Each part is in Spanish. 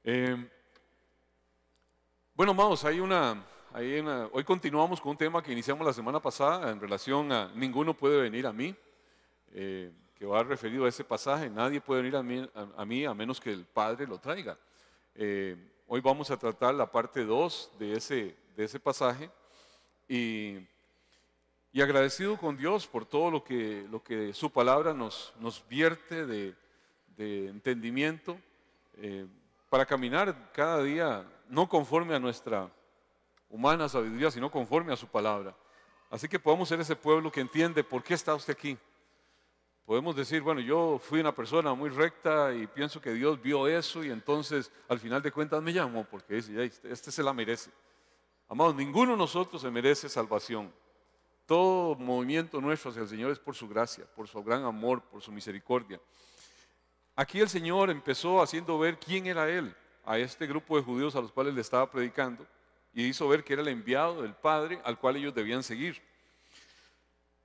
Eh, bueno, amados, hoy continuamos con un tema que iniciamos la semana pasada en relación a ninguno puede venir a mí, que va referido a ese pasaje. Nadie puede venir a mí a menos que el Padre lo traiga. Hoy vamos a tratar la parte 2 de ese pasaje y agradecido con Dios por todo lo que su palabra nos vierte de entendimiento, para caminar cada día no conforme a nuestra humana sabiduría, sino conforme a su palabra. Así que podemos ser ese pueblo que entiende por qué está usted aquí. Podemos decir, bueno, yo fui una persona muy recta y pienso que Dios vio eso y entonces al final de cuentas me llamó porque dice, ya, este se la merece. Amados, ninguno de nosotros se merece salvación. Todo movimiento nuestro hacia el Señor es por su gracia, por su gran amor, por su misericordia. Aquí el Señor empezó haciendo ver quién era Él a este grupo de judíos a los cuales le estaba predicando, y hizo ver que era el enviado del Padre al cual ellos debían seguir.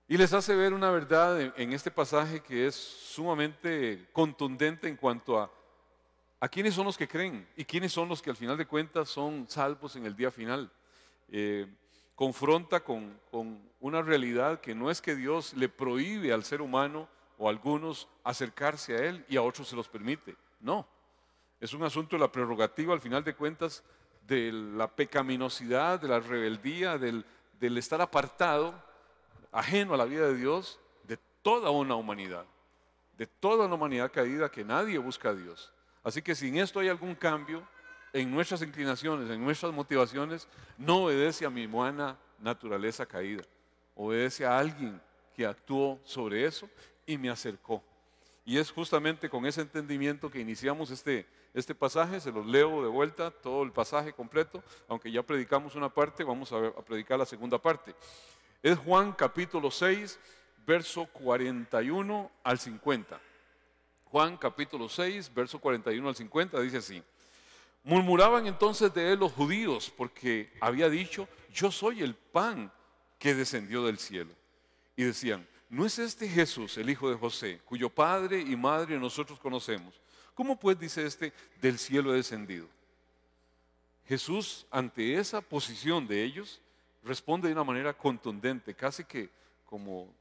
Y les hace ver una verdad en este pasaje que es sumamente contundente en cuanto a quiénes son los que creen y quiénes son los que al final de cuentas son salvos en el día final. Confronta con una realidad que no es que Dios le prohíbe al ser humano o a algunos acercarse a Él y a otros se los permite. No, es un asunto de la prerrogativa al final de cuentas, de la pecaminosidad, de la rebeldía, del estar apartado, ajeno a la vida de Dios, de toda una humanidad caída, que nadie busca a Dios. Así que si en esto hay algún cambio en nuestras inclinaciones, en nuestras motivaciones, no obedece a mi humana naturaleza caída, obedece a alguien que actuó sobre eso y me acercó. Y es justamente con ese entendimiento que iniciamos este pasaje. Se los leo de vuelta, todo el pasaje completo. Aunque ya predicamos una parte, vamos a predicar la segunda parte. Es Juan capítulo 6, verso 41 al 50. Juan capítulo 6, verso 41 al 50, dice así. Murmuraban entonces de él los judíos, porque había dicho, yo soy el pan que descendió del cielo. Y decían, ¿no es este Jesús, el hijo de José, cuyo padre y madre nosotros conocemos? ¿Cómo pues dice este, del cielo he descendido? Jesús, ante esa posición de ellos, responde de una manera contundente, casi que como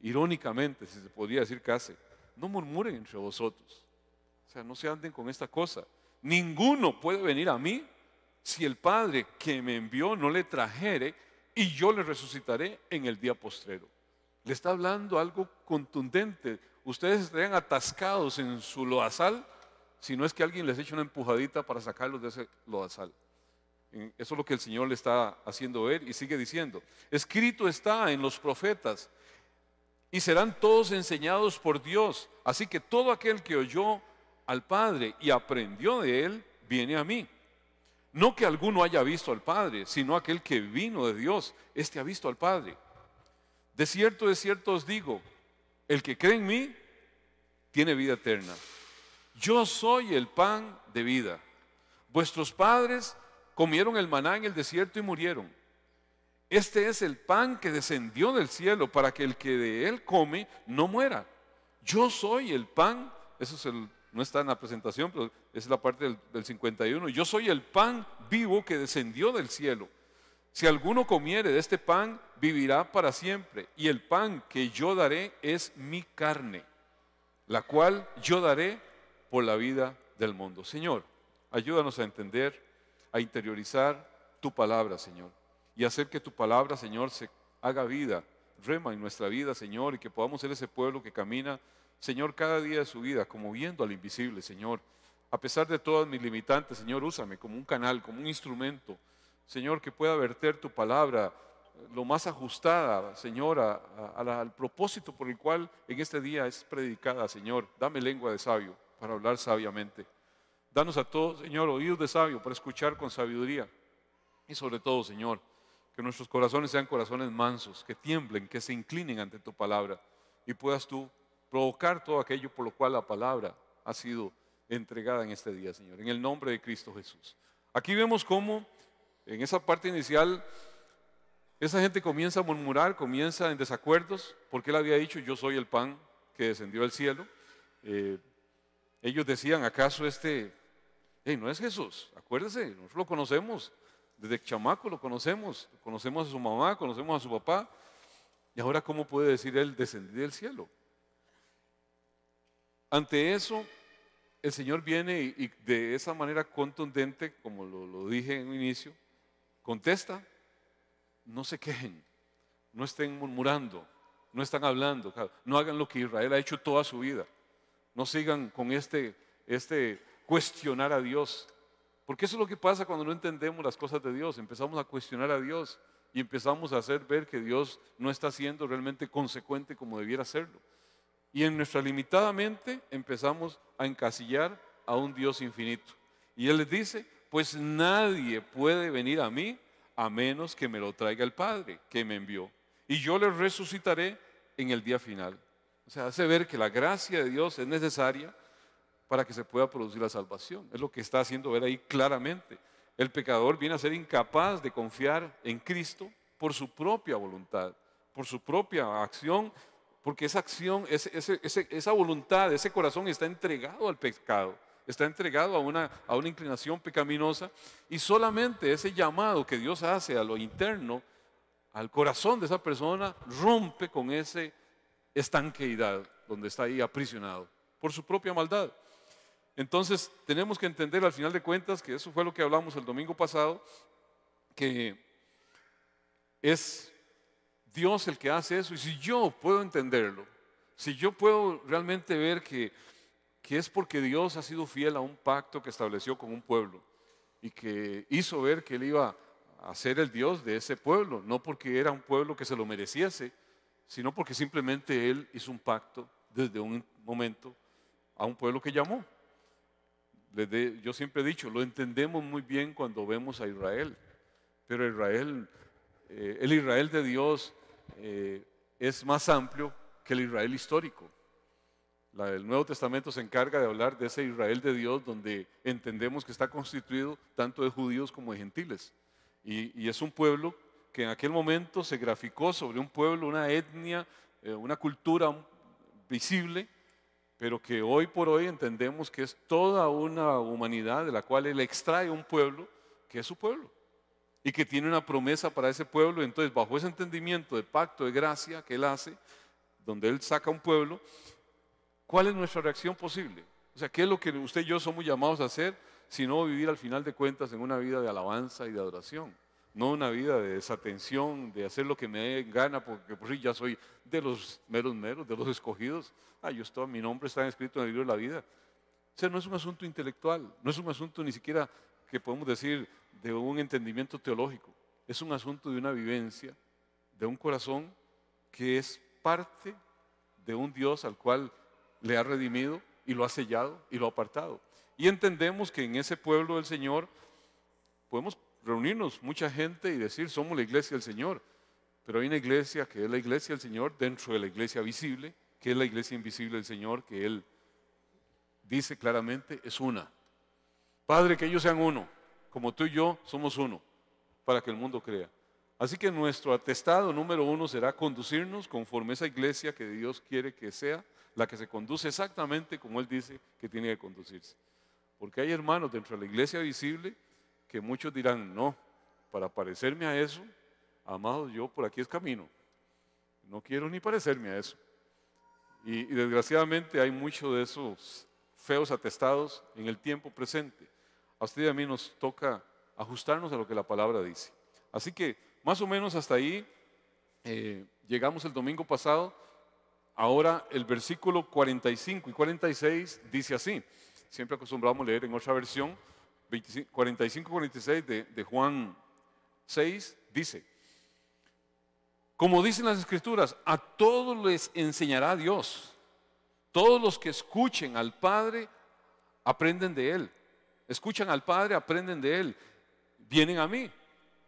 irónicamente, si se podría decir casi, no murmuren entre vosotros. O sea, no se anden con esta cosa. Ninguno puede venir a mí si el Padre que me envió no le trajere, y yo le resucitaré en el día postrero. Le está hablando algo contundente. Ustedes estarían atascados en su lodazal si no es que alguien les eche una empujadita para sacarlos de ese lodazal. Eso es lo que el Señor le está haciendo ver, y sigue diciendo, escrito está en los profetas, y serán todos enseñados por Dios. Así que todo aquel que oyó al Padre y aprendió de Él, viene a mí. No que alguno haya visto al Padre, sino aquel que vino de Dios, este ha visto al Padre. De cierto os digo, el que cree en mí, tiene vida eterna. Yo soy el pan de vida. Vuestros padres comieron el maná en el desierto y murieron. Este es el pan que descendió del cielo, para que el que de él come no muera. Yo soy el pan, no está en la presentación, pero es la parte del 51. Yo soy el pan vivo que descendió del cielo. Si alguno comiere de este pan, vivirá para siempre. Y el pan que yo daré es mi carne, la cual yo daré por la vida del mundo. Señor, ayúdanos a entender, a interiorizar tu palabra, Señor, y hacer que tu palabra, Señor, se haga vida, rema en nuestra vida, Señor, y que podamos ser ese pueblo que camina, Señor, cada día de su vida, como viendo al invisible, Señor. A pesar de todas mis limitantes, Señor, úsame como un canal, como un instrumento, Señor, que pueda verter tu palabra lo más ajustada, Señor, al propósito por el cual en este día es predicada, Señor. Dame lengua de sabio para hablar sabiamente. Danos a todos, Señor, oídos de sabio para escuchar con sabiduría. Y sobre todo, Señor, que nuestros corazones sean corazones mansos, que tiemblen, que se inclinen ante tu palabra, y puedas tú provocar todo aquello por lo cual la palabra ha sido entregada en este día, Señor, en el nombre de Cristo Jesús. Aquí vemos cómo en esa parte inicial esa gente comienza a murmurar, comienza en desacuerdos, porque él había dicho, yo soy el pan que descendió del cielo. Ellos decían, ¿acaso este hey, no es Jesús, acuérdese, nosotros lo conocemos, desde chamaco lo conocemos a su mamá, conocemos a su papá, y ahora ¿cómo puede decir él, descendí del cielo? Ante eso, el Señor viene y de esa manera contundente, como lo dije en un inicio, contesta, no se quejen, no estén murmurando, no están hablando, no hagan lo que Israel ha hecho toda su vida, no sigan con este cuestionar a Dios, porque eso es lo que pasa cuando no entendemos las cosas de Dios, empezamos a cuestionar a Dios y empezamos a hacer ver que Dios no está siendo realmente consecuente como debiera serlo. Y en nuestra limitada mente empezamos a encasillar a un Dios infinito. Y Él les dice, pues nadie puede venir a mí a menos que me lo traiga el Padre que me envió. Y yo le resucitaré en el día final. O sea, hace ver que la gracia de Dios es necesaria para que se pueda producir la salvación. Es lo que está haciendo ver ahí claramente. El pecador viene a ser incapaz de confiar en Cristo por su propia voluntad, por su propia acción, porque esa acción, esa voluntad, ese corazón está entregado al pecado, está entregado a una inclinación pecaminosa, y solamente ese llamado que Dios hace a lo interno, al corazón de esa persona, rompe con esa estanqueidad donde está ahí aprisionado por su propia maldad. Entonces tenemos que entender al final de cuentas que eso fue lo que hablamos el domingo pasado, que es Dios el que hace eso. Y si yo puedo entenderlo, si yo puedo realmente ver que es porque Dios ha sido fiel a un pacto que estableció con un pueblo y que hizo ver que Él iba a ser el Dios de ese pueblo, no porque era un pueblo que se lo mereciese, sino porque simplemente Él hizo un pacto desde un momento a un pueblo que llamó. Yo siempre he dicho, lo entendemos muy bien cuando vemos a Israel, pero Israel, el Israel de Dios es más amplio que el Israel histórico. El Nuevo Testamento se encarga de hablar de ese Israel de Dios donde entendemos que está constituido tanto de judíos como de gentiles. Y es un pueblo que en aquel momento se graficó sobre un pueblo, una etnia, una cultura visible, pero que hoy por hoy entendemos que es toda una humanidad de la cual Él extrae un pueblo que es su pueblo y que tiene una promesa para ese pueblo. Entonces, bajo ese entendimiento de pacto de gracia que Él hace, donde Él saca un pueblo, ¿cuál es nuestra reacción posible? O sea, ¿qué es lo que usted y yo somos llamados a hacer, sino vivir al final de cuentas en una vida de alabanza y de adoración? No una vida de desatención, de hacer lo que me dé gana, porque por sí ya soy de los meros, de los escogidos. Mi nombre está escrito en el libro de la vida. O sea, no es un asunto intelectual, no es un asunto ni siquiera que podemos decir de un entendimiento teológico. Es un asunto de una vivencia, de un corazón que es parte de un Dios al cual le ha redimido y lo ha sellado y lo ha apartado. Y entendemos que en ese pueblo del Señor podemos reunirnos mucha gente y decir somos la iglesia del Señor, pero hay una iglesia que es la iglesia del Señor dentro de la iglesia visible, que es la iglesia invisible del Señor, que Él dice claramente es una. Padre, que ellos sean uno, como tú y yo somos uno, para que el mundo crea. Así que nuestro atestado número 1 será conducirnos conforme esa iglesia que Dios quiere que sea, la que se conduce exactamente como Él dice que tiene que conducirse. Porque hay hermanos dentro de la iglesia visible que muchos dirán, no, para parecerme a eso, amados, yo por aquí es camino. No quiero ni parecerme a eso. Y desgraciadamente hay muchos de esos feos atestados en el tiempo presente. A usted y a mí nos toca ajustarnos a lo que la palabra dice. Así que más o menos hasta ahí llegamos el domingo pasado. Ahora el versículo 45 y 46 dice así. Siempre acostumbramos a leer en otra versión. 45-46 de Juan 6 dice: como dicen las Escrituras, a todos les enseñará Dios. Todos los que escuchen al Padre aprenden de Él. Escuchan al Padre, aprenden de Él. Vienen a mí.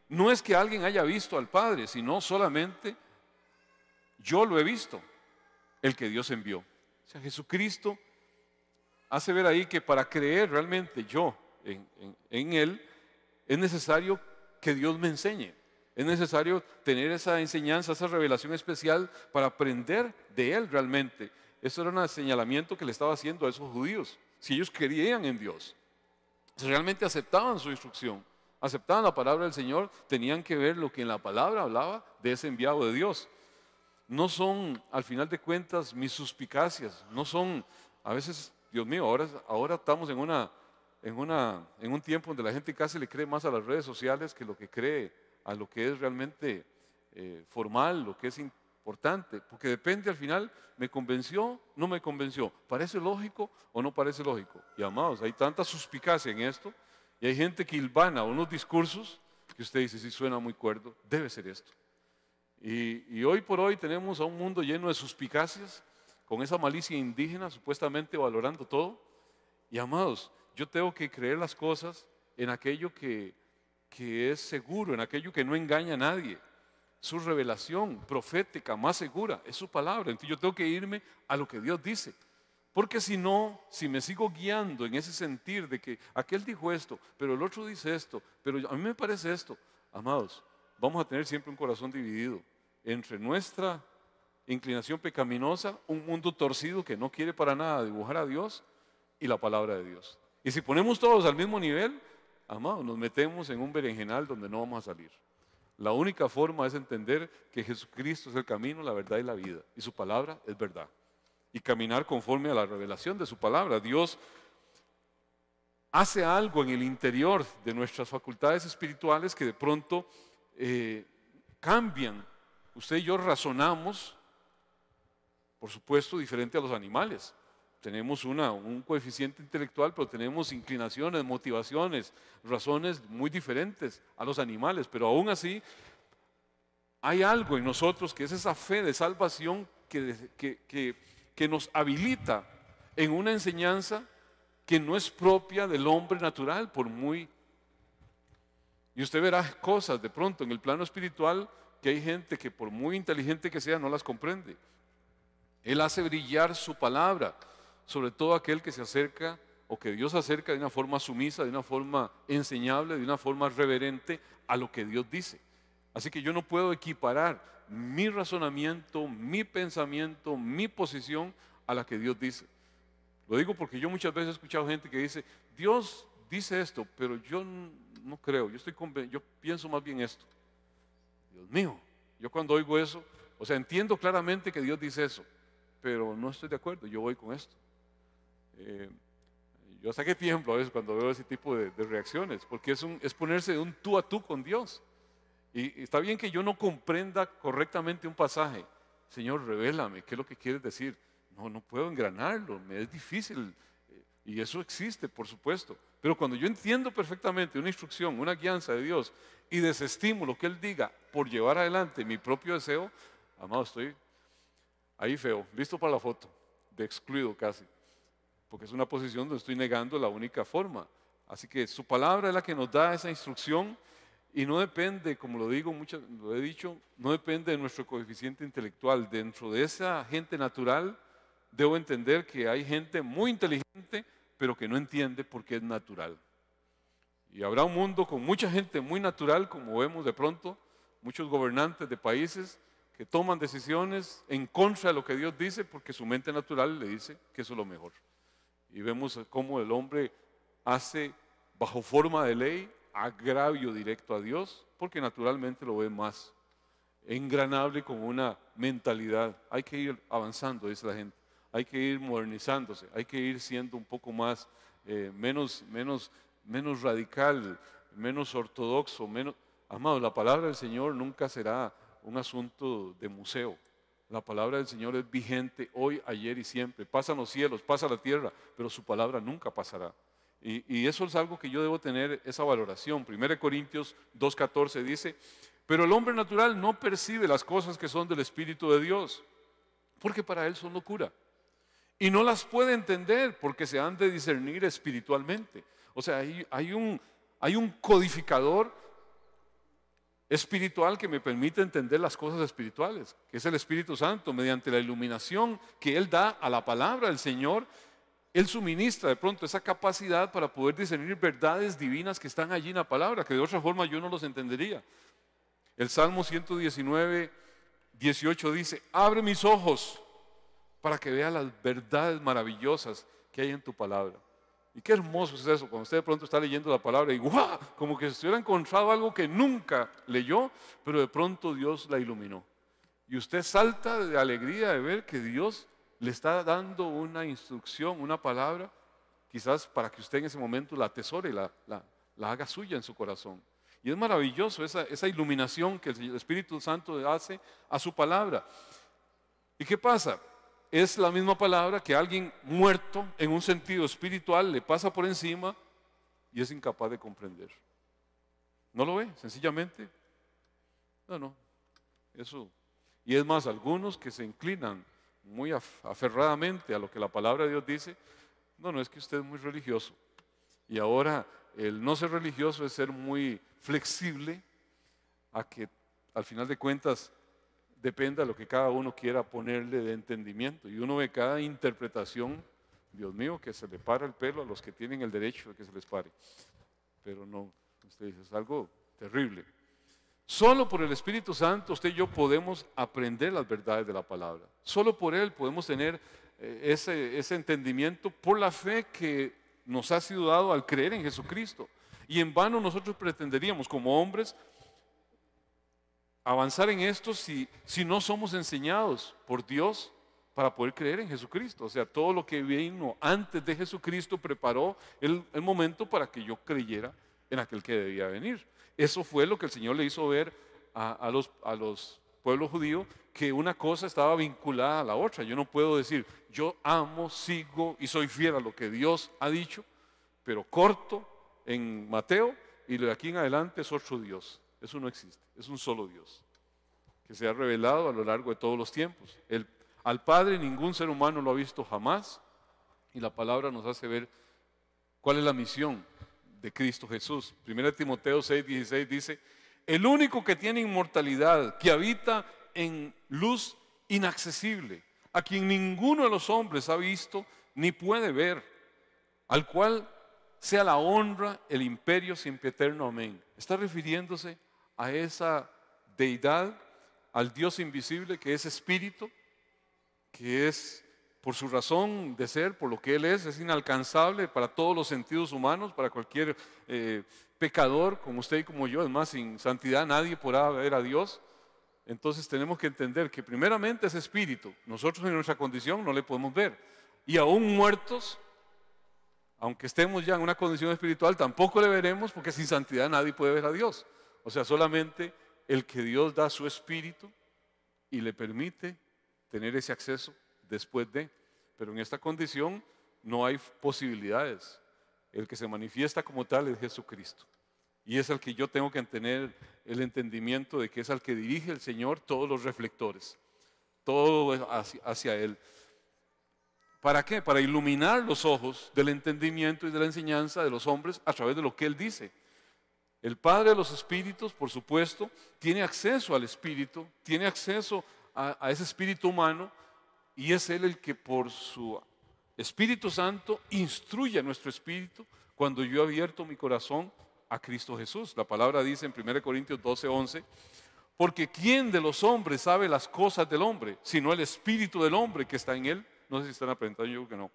No es que alguien haya visto al Padre, sino solamente yo lo he visto, el que Dios envió. O sea, Jesucristo hace ver ahí que para creer realmente yo en Él, es necesario que Dios me enseñe. Es necesario tener esa enseñanza, esa revelación especial para aprender de Él realmente. Eso era un señalamiento que le estaba haciendo a esos judíos, si ellos creían en Dios. Si realmente aceptaban su instrucción, aceptaban la palabra del Señor, tenían que ver lo que en la palabra hablaba de ese enviado de Dios. No son, al final de cuentas, mis suspicacias, no son, a veces, Dios mío, ahora estamos en un tiempo donde la gente casi le cree más a las redes sociales que lo que cree a lo que es realmente formal, lo que es importante, porque depende al final, ¿me convenció? ¿No me convenció? ¿Parece lógico o no parece lógico? Y amados, hay tanta suspicacia en esto, y hay gente que hilvana unos discursos que usted dice, sí suena muy cuerdo, debe ser esto. Y hoy por hoy tenemos a un mundo lleno de suspicacias, con esa malicia indígena, supuestamente valorando todo. Y amados, yo tengo que creer las cosas en aquello que es seguro, en aquello que no engaña a nadie. Su revelación profética más segura es su palabra. Entonces yo tengo que irme a lo que Dios dice. Porque si no, si me sigo guiando en ese sentir de que aquel dijo esto, pero el otro dice esto, pero a mí me parece esto, amados, vamos a tener siempre un corazón dividido entre nuestra inclinación pecaminosa, un mundo torcido que no quiere para nada dibujar a Dios y la palabra de Dios. Y si ponemos todos al mismo nivel, amados, nos metemos en un berenjenal donde no vamos a salir. La única forma es entender que Jesucristo es el camino, la verdad y la vida, y su palabra es verdad. Y caminar conforme a la revelación de su palabra. Dios hace algo en el interior de nuestras facultades espirituales que de pronto cambian. Usted y yo razonamos, por supuesto, diferente a los animales. Tenemos un coeficiente intelectual, pero tenemos inclinaciones, motivaciones, razones muy diferentes a los animales. Pero aún así, hay algo en nosotros que es esa fe de salvación que nos habilita en una enseñanza que no es propia del hombre natural, por muy... Y usted verá cosas de pronto en el plano espiritual que hay gente que por muy inteligente que sea no las comprende. Él hace brillar su palabra sobre todo aquel que se acerca o que Dios acerca de una forma sumisa, de una forma enseñable, de una forma reverente a lo que Dios dice. Así que yo no puedo equiparar mi razonamiento, mi pensamiento, mi posición a la que Dios dice. Lo digo porque yo muchas veces he escuchado gente que dice, Dios dice esto, pero yo no creo, yo pienso más bien esto. Dios mío, yo cuando oigo eso, o sea, entiendo claramente que Dios dice eso, pero no estoy de acuerdo, yo voy con esto. Yo saqué tiempo a veces cuando veo ese tipo de reacciones, porque es ponerse de un tú a tú con Dios. Y está bien que yo no comprenda correctamente un pasaje. Señor, revélame, ¿qué es lo que quieres decir? No puedo engranarlo, me es difícil. Y eso existe, por supuesto. Pero cuando yo entiendo perfectamente una instrucción, una guianza de Dios y desestimo lo que Él diga por llevar adelante mi propio deseo, amado, estoy ahí feo, listo para la foto, de excluido casi. Porque es una posición donde estoy negando la única forma. Así que su palabra es la que nos da esa instrucción y no depende, como lo digo, lo he dicho, no depende de nuestro coeficiente intelectual. Dentro de esa gente natural, debo entender que hay gente muy inteligente, pero que no entiende porque es natural. Y habrá un mundo con mucha gente muy natural, como vemos de pronto, muchos gobernantes de países que toman decisiones en contra de lo que Dios dice porque su mente natural le dice que eso es lo mejor. Y vemos cómo el hombre hace, bajo forma de ley, agravio directo a Dios, porque naturalmente lo ve más engranable con una mentalidad. Hay que ir avanzando, dice la gente. Hay que ir modernizándose, hay que ir siendo un poco más, menos radical, menos ortodoxo, menos... Amado, la palabra del Señor nunca será un asunto de museo. La palabra del Señor es vigente hoy, ayer y siempre. Pasan los cielos, pasa la tierra, pero su palabra nunca pasará. Y eso es algo que yo debo tener, esa valoración. 1 Corintios 2:14 dice, pero el hombre natural no percibe las cosas que son del Espíritu de Dios, porque para él son locura. Y no las puede entender porque se han de discernir espiritualmente. O sea, hay un codificador espiritual que me permite entender las cosas espirituales, que es el Espíritu Santo, mediante la iluminación que Él da a la palabra del Señor. Él suministra de pronto esa capacidad para poder discernir verdades divinas que están allí en la palabra, que de otra forma yo no los entendería. El Salmo 119:18 dice, abre mis ojos para que vea las verdades maravillosas que hay en tu palabra. Y qué hermoso es eso, cuando usted de pronto está leyendo la palabra y ¡guau! Como que se hubiera encontrado algo que nunca leyó, pero de pronto Dios la iluminó. Y usted salta de alegría de ver que Dios le está dando una instrucción, una palabra, quizás para que usted en ese momento la atesore, la haga suya en su corazón. Y es maravilloso esa iluminación que el Espíritu Santo hace a su palabra. ¿Y qué pasa? Es la misma palabra que alguien muerto en un sentido espiritual le pasa por encima y es incapaz de comprender. ¿No lo ve? Sencillamente. No, eso. Y es más, algunos que se inclinan muy aferradamente a lo que la palabra de Dios dice, no, es que usted es muy religioso. Y ahora el no ser religioso es ser muy flexible a que al final de cuentas dependa de lo que cada uno quiera ponerle de entendimiento. Y uno ve cada interpretación, Dios mío, que se le para el pelo a los que tienen el derecho de que se les pare. Pero no, usted dice, es algo terrible. Solo por el Espíritu Santo usted y yo podemos aprender las verdades de la palabra. Solo por Él podemos tener ese entendimiento por la fe que nos ha sido dado al creer en Jesucristo. Y en vano nosotros pretenderíamos como hombres avanzar en esto si no somos enseñados por Dios para poder creer en Jesucristo. O sea, todo lo que vino antes de Jesucristo preparó el momento para que yo creyera en aquel que debía venir. Eso fue lo que el Señor le hizo ver a los pueblos judíos, que una cosa estaba vinculada a la otra. Yo no puedo decir, yo amo, sigo y soy fiel a lo que Dios ha dicho, pero corto en Mateo y de aquí en adelante es otro Dios. Eso no existe, es un solo Dios que se ha revelado a lo largo de todos los tiempos. Al Padre ningún ser humano lo ha visto jamás, y la palabra nos hace ver cuál es la misión de Cristo Jesús. 1 Timoteo 6:16 dice, el único que tiene inmortalidad, que habita en luz inaccesible, a quien ninguno de los hombres ha visto ni puede ver, al cual sea la honra, el imperio siempre eterno. Amén. Está refiriéndose a esa deidad, al Dios invisible que es espíritu, que es por su razón de ser, por lo que Él es inalcanzable para todos los sentidos humanos, para cualquier pecador como usted y como yo. Es más, sin santidad nadie podrá ver a Dios. Entonces tenemos que entender que primeramente es espíritu. Nosotros en nuestra condición no le podemos ver. Y aún muertos, aunque estemos ya en una condición espiritual, tampoco le veremos, porque sin santidad nadie puede ver a Dios. O sea, solamente el que Dios da su espíritu y le permite tener ese acceso después de. Pero en esta condición no hay posibilidades. El que se manifiesta como tal es Jesucristo. Y es al que yo tengo que tener el entendimiento de que es al que dirige el Señor todos los reflectores. Todo hacia Él. ¿Para qué? Para iluminar los ojos del entendimiento y de la enseñanza de los hombres a través de lo que Él dice. El Padre de los Espíritus, por supuesto, tiene acceso al Espíritu, tiene acceso a ese espíritu humano, y es Él el que por su Espíritu Santo instruye a nuestro espíritu cuando yo he abierto mi corazón a Cristo Jesús. La palabra dice en 1 Corintios 12:11, porque ¿quién de los hombres sabe las cosas del hombre, sino el espíritu del hombre que está en él? No sé si están aprendiendo, yo creo que no.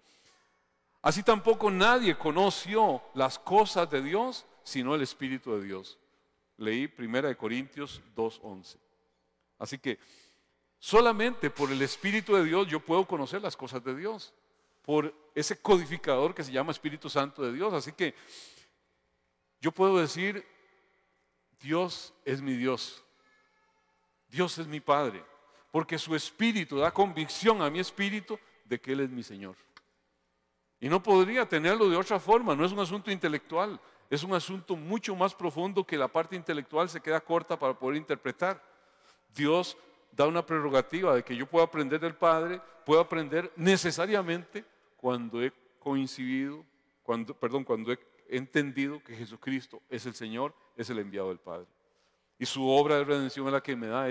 Así tampoco nadie conoció las cosas de Dios, sino el Espíritu de Dios. Leí 1 Corintios 2:11. Así que solamente por el Espíritu de Dios yo puedo conocer las cosas de Dios, por ese codificador que se llama Espíritu Santo de Dios. Así que yo puedo decir, Dios es mi Dios, Dios es mi Padre, porque su Espíritu da convicción a mi espíritu de que Él es mi Señor. Y no podría tenerlo de otra forma. No es un asunto intelectual, es un asunto mucho más profundo que la parte intelectual se queda corta para poder interpretar. Dios da una prerrogativa de que yo pueda aprender del Padre, puedo aprender necesariamente cuando he coincidido, cuando he entendido que Jesucristo es el Señor, es el enviado del Padre. Y su obra de redención es la que me da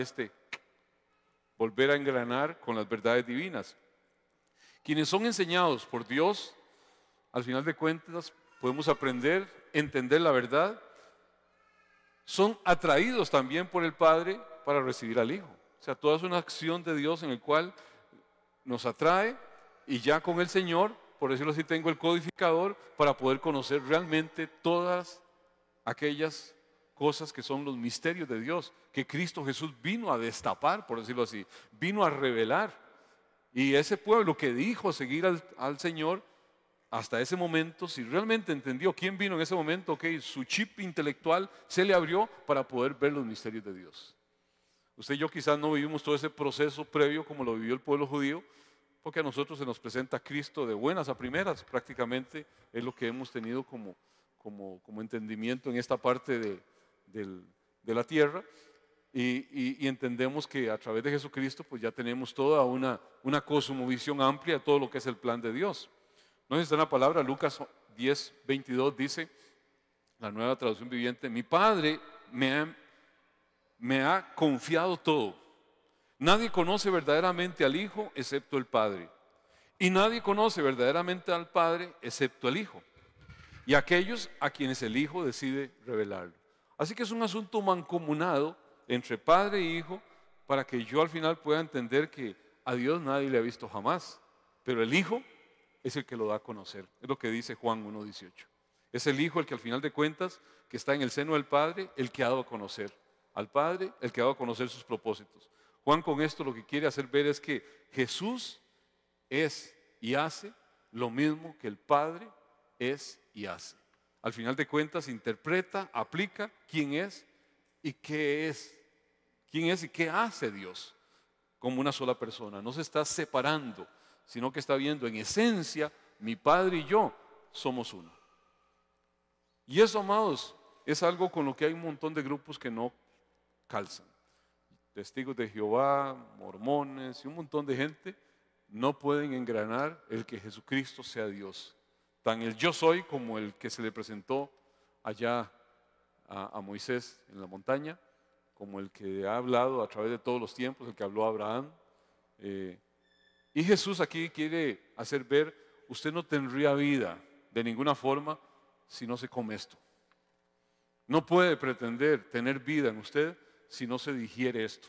volver a engranar con las verdades divinas. Quienes son enseñados por Dios, al final de cuentas, podemos aprender, entender la verdad, son atraídos también por el Padre para recibir al Hijo. O sea, toda es una acción de Dios en el cual nos atrae, y ya con el Señor por decirlo así, tengo el codificador para poder conocer realmente todas aquellas cosas que son los misterios de Dios, que Cristo Jesús vino a destapar, por decirlo así, vino a revelar. Y ese pueblo que dijo seguir al Señor, hasta ese momento, si realmente entendió quién vino en ese momento, ok, su chip intelectual se le abrió para poder ver los misterios de Dios. Usted y yo quizás no vivimos todo ese proceso previo como lo vivió el pueblo judío, porque a nosotros se nos presenta Cristo de buenas a primeras, prácticamente es lo que hemos tenido como entendimiento en esta parte de la tierra, y entendemos que a través de Jesucristo pues ya tenemos toda una cosmovisión amplia de todo lo que es el plan de Dios. No sé si está en la palabra, Lucas 10:22 dice, la Nueva Traducción Viviente, mi Padre me ha confiado todo. Nadie conoce verdaderamente al Hijo excepto el Padre. Y nadie conoce verdaderamente al Padre excepto el Hijo. Y aquellos a quienes el Hijo decide revelarlo. Así que es un asunto mancomunado entre Padre e Hijo para que yo al final pueda entender que a Dios nadie le ha visto jamás. Pero el Hijo es el que lo da a conocer. Es lo que dice Juan 1:18. Es el Hijo el que al final de cuentas, que está en el seno del Padre, el que ha dado a conocer al Padre, el que ha dado a conocer sus propósitos. Juan con esto lo que quiere hacer ver es que Jesús es y hace lo mismo que el Padre es y hace. Al final de cuentas interpreta, aplica quién es y qué es. Quién es y qué hace Dios como una sola persona. No se está separando, sino que está viendo en esencia, mi Padre y yo somos uno. Y eso, amados, es algo con lo que hay un montón de grupos que no calzan. Testigos de Jehová, mormones y un montón de gente no pueden engranar el que Jesucristo sea Dios. Tan el yo soy como el que se le presentó allá a Moisés en la montaña, como el que ha hablado a través de todos los tiempos, el que habló a Abraham. Y Jesús aquí quiere hacer ver, usted no tendría vida de ninguna forma si no se come esto. No puede pretender tener vida en usted si no se digiere esto,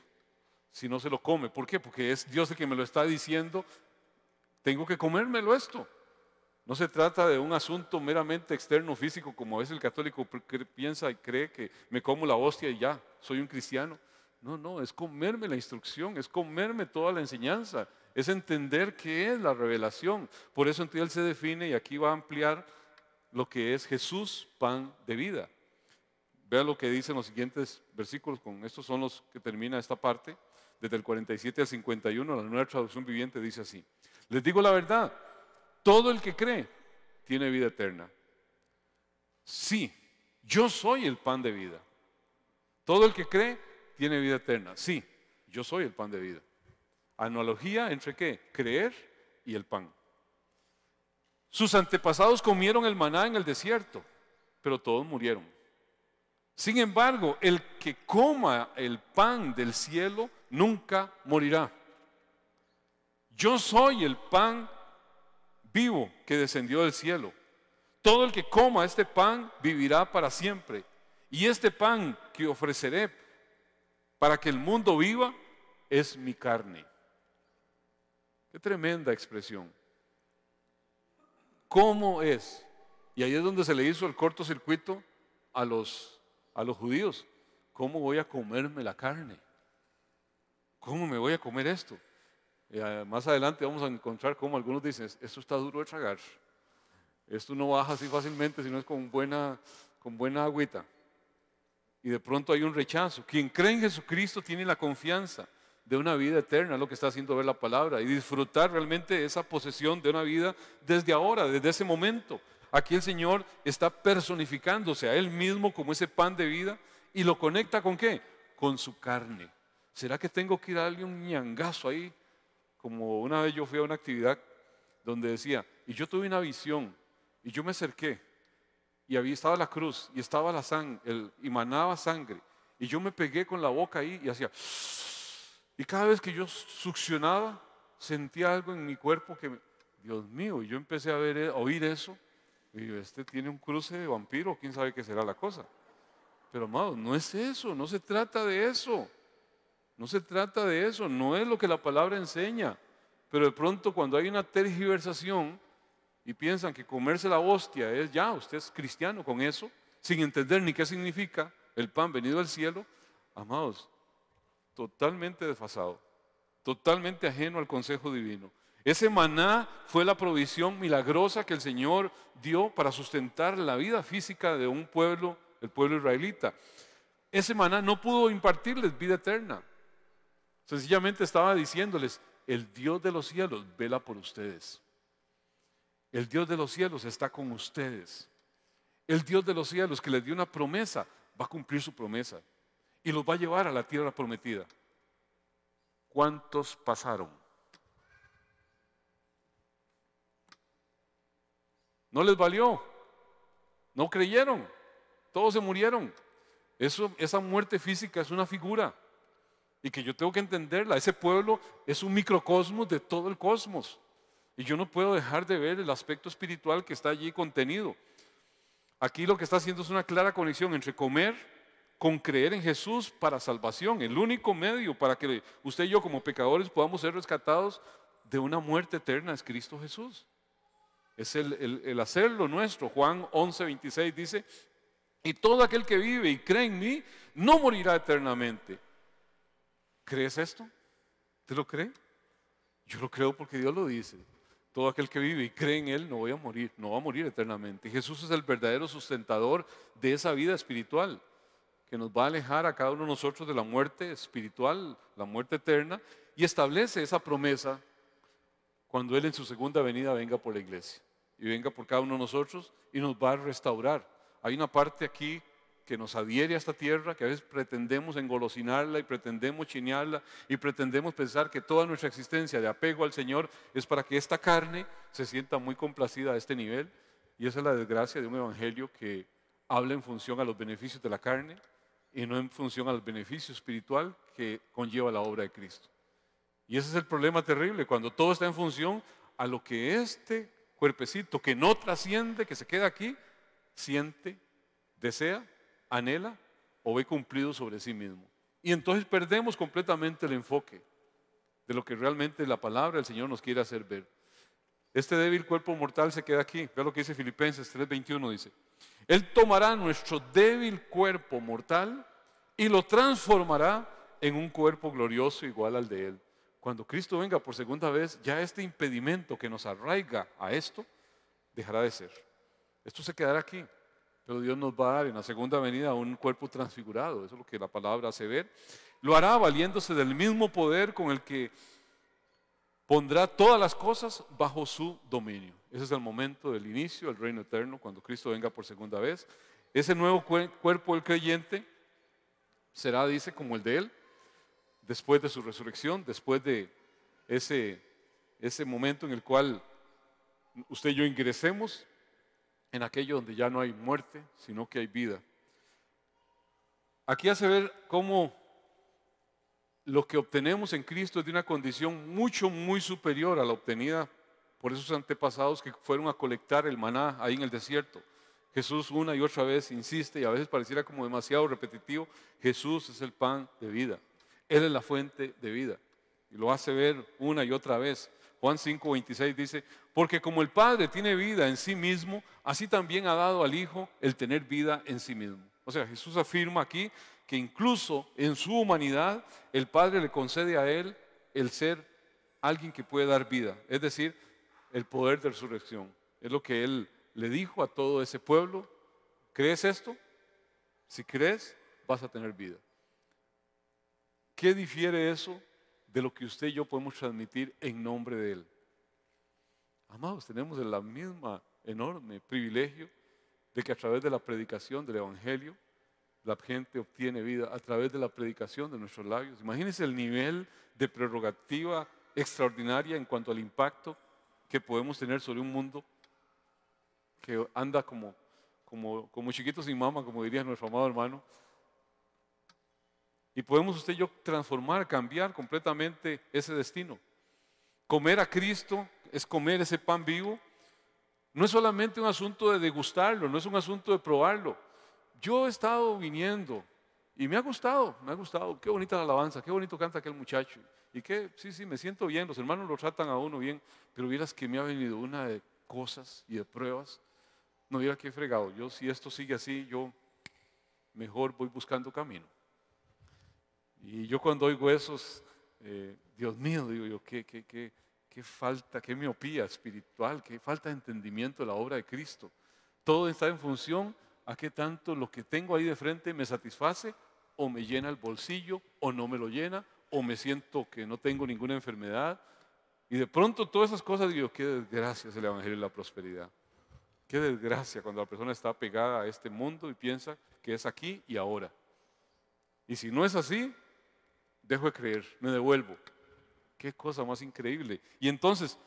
si no se lo come. ¿Por qué? Porque es Dios el que me lo está diciendo, tengo que comérmelo esto. No se trata de un asunto meramente externo, físico, como es el católico piensa y cree que me como la hostia y ya, soy un cristiano. No, es comerme la instrucción, es comerme toda la enseñanza, es entender qué es la revelación. Por eso entonces Él se define y aquí va a ampliar lo que es Jesús, pan de vida. Vean lo que dicen los siguientes versículos, con estos son los que termina esta parte, desde el 47 al 51, la Nueva Traducción Viviente dice así: les digo la verdad, todo el que cree tiene vida eterna. Sí, yo soy el pan de vida. Todo el que cree tiene vida eterna. Sí, yo soy el pan de vida. Analogía entre qué? Creer y el pan. Sus antepasados comieron el maná en el desierto, pero todos murieron. Sin embargo, el que coma el pan del cielo nunca morirá. Yo soy el pan vivo que descendió del cielo. Todo el que coma este pan vivirá para siempre. Y este pan que ofreceré para que el mundo viva es mi carne. Qué tremenda expresión. ¿Cómo es? Y ahí es donde se le hizo el cortocircuito a los judíos. ¿Cómo voy a comerme la carne? ¿Cómo me voy a comer esto? Más adelante vamos a encontrar cómo algunos dicen, esto está duro de tragar. Esto no baja así fácilmente, sino es con buena agüita. Y de pronto hay un rechazo. Quien cree en Jesucristo tiene la confianza de una vida eterna, es lo que está haciendo ver la palabra, y disfrutar realmente esa posesión de una vida desde ahora, desde ese momento. Aquí el Señor está personificándose a Él mismo como ese pan de vida y lo conecta ¿con qué? Con su carne. ¿Será que tengo que ir a darle un ñangazo ahí? Como una vez yo fui a una actividad donde decía, y yo tuve una visión, y yo me acerqué, y había estaba la cruz, y estaba la sangre, y manaba sangre, y yo me pegué con la boca ahí y hacía, y cada vez que yo succionaba, sentía algo en mi cuerpo que, Dios mío, y yo empecé a oír eso, y yo, este tiene un cruce de vampiro, quién sabe qué será la cosa. Pero amados, no es eso, no se trata de eso. No se trata de eso, no es lo que la palabra enseña. Pero de pronto cuando hay una tergiversación, y piensan que comerse la hostia es ya, usted es cristiano con eso, sin entender ni qué significa el pan venido del cielo, amados, totalmente desfasado, totalmente ajeno al consejo divino. Ese maná fue la provisión milagrosa que el Señor dio para sustentar la vida física de un pueblo, el pueblo israelita. Ese maná no pudo impartirles vida eterna. Sencillamente estaba diciéndoles, el Dios de los cielos vela por ustedes. El Dios de los cielos está con ustedes. El Dios de los cielos que les dio una promesa, va a cumplir su promesa y los va a llevar a la tierra prometida. ¿Cuántos pasaron? No les valió, no creyeron, todos se murieron. Esa muerte física es una figura y que yo tengo que entenderla. Ese pueblo es un microcosmos de todo el cosmos y yo no puedo dejar de ver el aspecto espiritual que está allí contenido. Aquí lo que está haciendo es una clara conexión entre comer con creer en Jesús para salvación. El único medio para que usted y yo como pecadores podamos ser rescatados de una muerte eterna es Cristo Jesús. Es el hacerlo nuestro. Juan 11:26 dice, y todo aquel que vive y cree en mí no morirá eternamente. ¿Crees esto? ¿Te lo cree? Yo lo creo porque Dios lo dice. Todo aquel que vive y cree en Él no va a morir eternamente. Jesús es el verdadero sustentador de esa vida espiritual que nos va a alejar a cada uno de nosotros de la muerte espiritual, la muerte eterna, y establece esa promesa cuando Él en su segunda venida venga por la iglesia y venga por cada uno de nosotros y nos va a restaurar. Hay una parte aquí que nos adhiere a esta tierra, que a veces pretendemos engolosinarla y pretendemos chinearla y pretendemos pensar que toda nuestra existencia de apego al Señor es para que esta carne se sienta muy complacida a este nivel, y esa es la desgracia de un evangelio que habla en función a los beneficios de la carne y no en función al beneficio espiritual que conlleva la obra de Cristo. Y ese es el problema terrible, cuando todo está en función a lo que este cuerpecito que no trasciende, que se queda aquí, siente, desea, anhela o ve cumplido sobre sí mismo. Y entonces perdemos completamente el enfoque de lo que realmente la palabra del Señor nos quiere hacer ver. Este débil cuerpo mortal se queda aquí. Vea lo que dice Filipenses 3:21, dice, Él tomará nuestro débil cuerpo mortal y lo transformará en un cuerpo glorioso igual al de Él. Cuando Cristo venga por segunda vez, ya este impedimento que nos arraiga a esto dejará de ser. Esto se quedará aquí, pero Dios nos va a dar en la segunda venida un cuerpo transfigurado. Eso es lo que la palabra hace ver. Lo hará valiéndose del mismo poder con el que pondrá todas las cosas bajo su dominio. Ese es el momento del inicio del reino eterno, cuando Cristo venga por segunda vez. Ese nuevo cuerpo del creyente será, dice, como el de Él, después de su resurrección, después de ese momento en el cual usted y yo ingresemos en aquello donde ya no hay muerte, sino que hay vida. Aquí hace ver cómo lo que obtenemos en Cristo es de una condición muy superior a la obtenida por esos antepasados que fueron a colectar el maná ahí en el desierto. Jesús una y otra vez insiste, y a veces pareciera como demasiado repetitivo, Jesús es el pan de vida. Él es la fuente de vida. Y lo hace ver una y otra vez. Juan 5:26 dice, porque como el Padre tiene vida en sí mismo, así también ha dado al Hijo el tener vida en sí mismo. O sea, Jesús afirma aquí que incluso en su humanidad, el Padre le concede a Él el ser alguien que puede dar vida. Es decir, el poder de resurrección. Es lo que Él le dijo a todo ese pueblo. ¿Crees esto? Si crees, vas a tener vida. ¿Qué difiere eso de lo que usted y yo podemos transmitir en nombre de Él? Amados, tenemos el mismo enorme privilegio de que a través de la predicación del Evangelio, la gente obtiene vida a través de la predicación de nuestros labios. Imagínense el nivel de prerrogativa extraordinaria en cuanto al impacto que podemos tener sobre un mundo que anda como chiquito sin mama, como diría nuestro amado hermano. Y podemos usted y yo transformar, cambiar completamente ese destino. Comer a Cristo es comer ese pan vivo. No es solamente un asunto de degustarlo, no es un asunto de probarlo. Yo he estado viniendo y me ha gustado. Qué bonita la alabanza, qué bonito canta aquel muchacho. Y que, sí, me siento bien, los hermanos lo tratan a uno bien, pero vieras que me ha venido una de cosas y de pruebas, no hubiera que fregado. Yo, si esto sigue así, yo mejor voy buscando camino. Y yo cuando oigo esos, Dios mío, digo yo, qué falta, qué miopía espiritual, qué falta de entendimiento de la obra de Cristo. Todo está en función a qué tanto lo que tengo ahí de frente me satisface o me llena el bolsillo o no me lo llena o me siento que no tengo ninguna enfermedad. Y de pronto todas esas cosas digo, qué desgracia es el Evangelio de la prosperidad. Qué desgracia cuando la persona está pegada a este mundo y piensa que es aquí y ahora. Y si no es así, dejo de creer, me devuelvo. Qué cosa más increíble. Y entonces,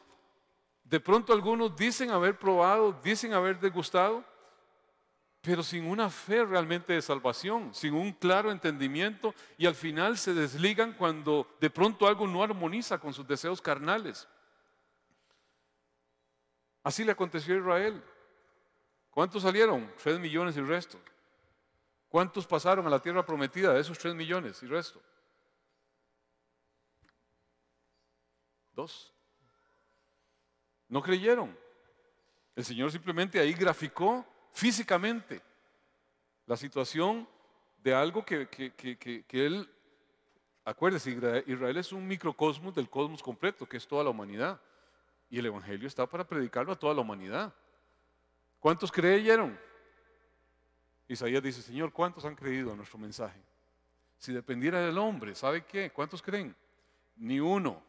de pronto algunos dicen haber probado, dicen haber degustado, pero sin una fe realmente de salvación, sin un claro entendimiento, y al final se desligan cuando de pronto algo no armoniza con sus deseos carnales. Así le aconteció a Israel. ¿Cuántos salieron? 3 millones y resto. ¿Cuántos pasaron a la tierra prometida de esos 3 millones y resto? 2. No creyeron. El Señor simplemente ahí graficó físicamente la situación de algo que Él, acuérdese, Israel es un microcosmos del cosmos completo, que es toda la humanidad. Y el Evangelio está para predicarlo a toda la humanidad. ¿Cuántos creyeron? Isaías dice, Señor, ¿cuántos han creído en nuestro mensaje? Si dependiera del hombre, ¿sabe qué? ¿Cuántos creen? Ni uno.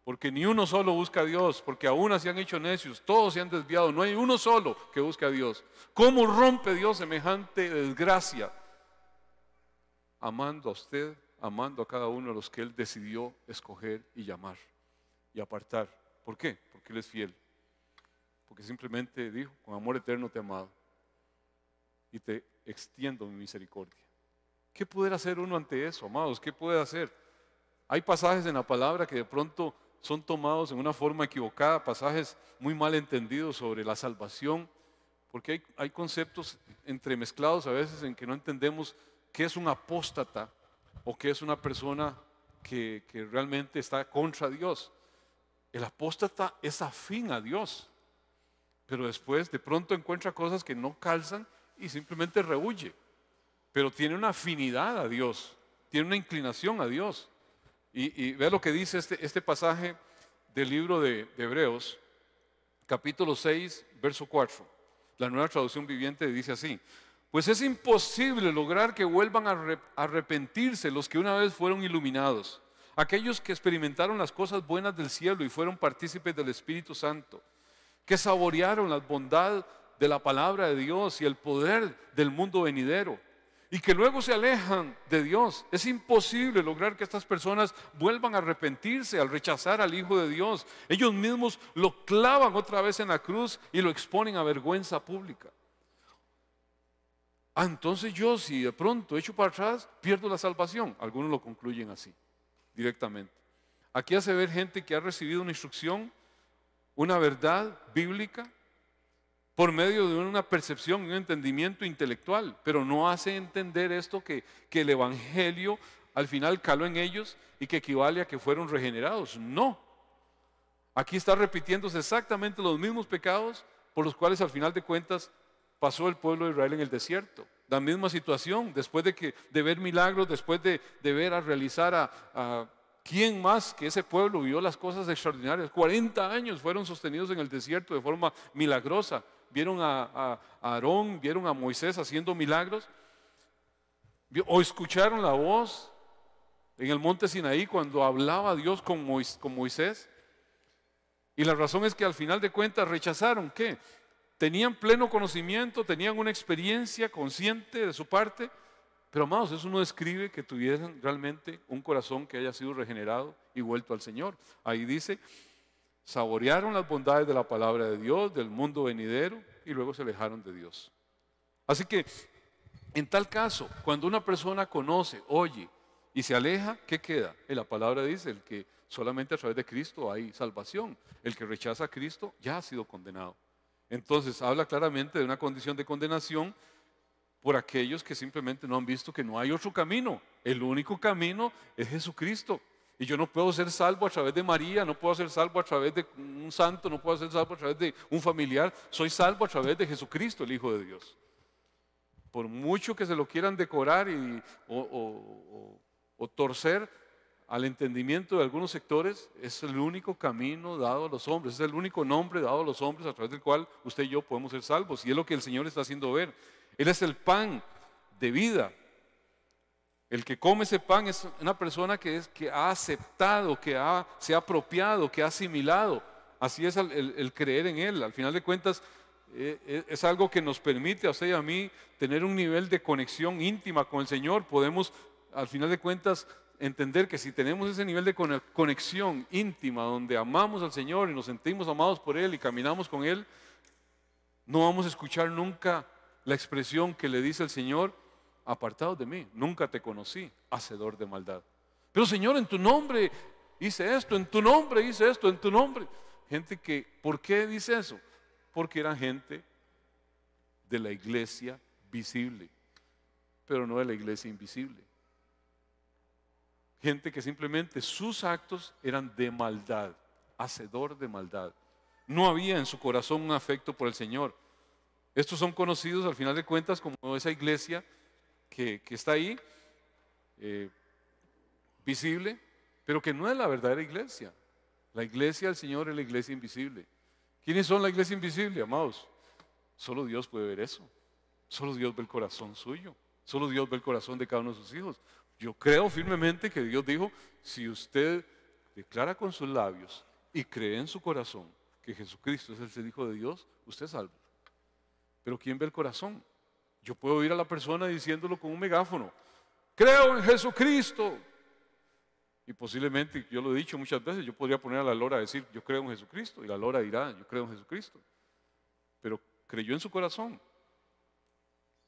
Porque ni uno solo busca a Dios, porque aún se han hecho necios, todos se han desviado, no hay uno solo que busque a Dios. ¿Cómo rompe Dios semejante desgracia? Amando a usted, amando a cada uno de los que Él decidió escoger y llamar y apartar. ¿Por qué? Porque Él es fiel. Porque simplemente dijo, con amor eterno te he amado y te extiendo mi misericordia. ¿Qué puede hacer uno ante eso, amados? ¿Qué puede hacer? Hay pasajes en la palabra que de pronto son tomados en una forma equivocada, pasajes muy mal entendidos sobre la salvación, porque hay conceptos entremezclados a veces en que no entendemos qué es un apóstata o qué es una persona que realmente está contra Dios. El apóstata es afín a Dios, pero después de pronto encuentra cosas que no calzan y simplemente rehuye, pero tiene una afinidad a Dios, tiene una inclinación a Dios. Y vea lo que dice este pasaje del libro de Hebreos, capítulo 6, verso 4. La Nueva Traducción Viviente dice así: pues es imposible lograr que vuelvan a arrepentirse los que una vez fueron iluminados, aquellos que experimentaron las cosas buenas del cielo y fueron partícipes del Espíritu Santo, que saborearon la bondad de la palabra de Dios y el poder del mundo venidero, y que luego se alejan de Dios. Es imposible lograr que estas personas vuelvan a arrepentirse al rechazar al Hijo de Dios. Ellos mismos lo clavan otra vez en la cruz y lo exponen a vergüenza pública. Entonces yo, si de pronto echo para atrás, pierdo la salvación. Algunos lo concluyen así, directamente. Aquí hace ver gente que ha recibido una instrucción, una verdad bíblica, por medio de una percepción y un entendimiento intelectual, pero no hace entender esto que el Evangelio al final caló en ellos y que equivale a que fueron regenerados. No. Aquí está repitiéndose exactamente los mismos pecados por los cuales al final de cuentas pasó el pueblo de Israel en el desierto. La misma situación, después de ver milagros, después de ver a realizar a ¿quién más que ese pueblo vio las cosas extraordinarias? 40 años fueron sostenidos en el desierto de forma milagrosa. Vieron a Aarón, vieron a Moisés haciendo milagros, o escucharon la voz en el monte Sinaí cuando hablaba Dios con Moisés. Y la razón es que al final de cuentas rechazaron. ¿Qué? Tenían pleno conocimiento, tenían una experiencia consciente de su parte, pero amados, eso no describe que tuvieran realmente un corazón que haya sido regenerado y vuelto al Señor. Ahí dice: saborearon las bondades de la palabra de Dios, del mundo venidero, y luego se alejaron de Dios. Así que, en tal caso, cuando una persona conoce, oye y se aleja, ¿qué queda? En la palabra dice, el que solamente a través de Cristo hay salvación. El que rechaza a Cristo ya ha sido condenado. Entonces, habla claramente de una condición de condenación por aquellos que simplemente no han visto que no hay otro camino. El único camino es Jesucristo. Y yo no puedo ser salvo a través de María, no puedo ser salvo a través de un santo, no puedo ser salvo a través de un familiar. Soy salvo a través de Jesucristo, el Hijo de Dios. Por mucho que se lo quieran decorar o torcer al entendimiento de algunos sectores, es el único camino dado a los hombres, es el único nombre dado a los hombres a través del cual usted y yo podemos ser salvos. Y es lo que el Señor está haciendo ver. Él es el pan de vida. El que come ese pan es una persona que ha aceptado, se ha apropiado, que ha asimilado. Así es el creer en Él. Al final de cuentas, es algo que nos permite a usted y a mí tener un nivel de conexión íntima con el Señor. Podemos, al final de cuentas, entender que si tenemos ese nivel de conexión íntima, donde amamos al Señor y nos sentimos amados por Él y caminamos con Él, no vamos a escuchar nunca la expresión que le dice el Señor: apartados de mí, nunca te conocí, hacedor de maldad. Pero Señor, en tu nombre hice esto, en tu nombre hice esto, en tu nombre. Gente que, ¿por qué dice eso? Porque eran gente de la iglesia visible, pero no de la iglesia invisible. Gente que simplemente sus actos eran de maldad, hacedor de maldad. No había en su corazón un afecto por el Señor. Estos son conocidos al final de cuentas como esa iglesia que está ahí, visible, pero que no es la verdadera iglesia. La iglesia del Señor es la iglesia invisible. ¿Quiénes son la iglesia invisible, amados? Solo Dios puede ver eso. Solo Dios ve el corazón suyo. Solo Dios ve el corazón de cada uno de sus hijos. Yo creo firmemente que Dios dijo: si usted declara con sus labios y cree en su corazón que Jesucristo es el Hijo de Dios, usted es salvo. Pero ¿quién ve el corazón? Yo puedo oír a la persona diciéndolo con un megáfono: creo en Jesucristo. Y posiblemente, yo lo he dicho muchas veces, yo podría poner a la lora a decir: yo creo en Jesucristo. Y la lora dirá: yo creo en Jesucristo. Pero creyó en su corazón.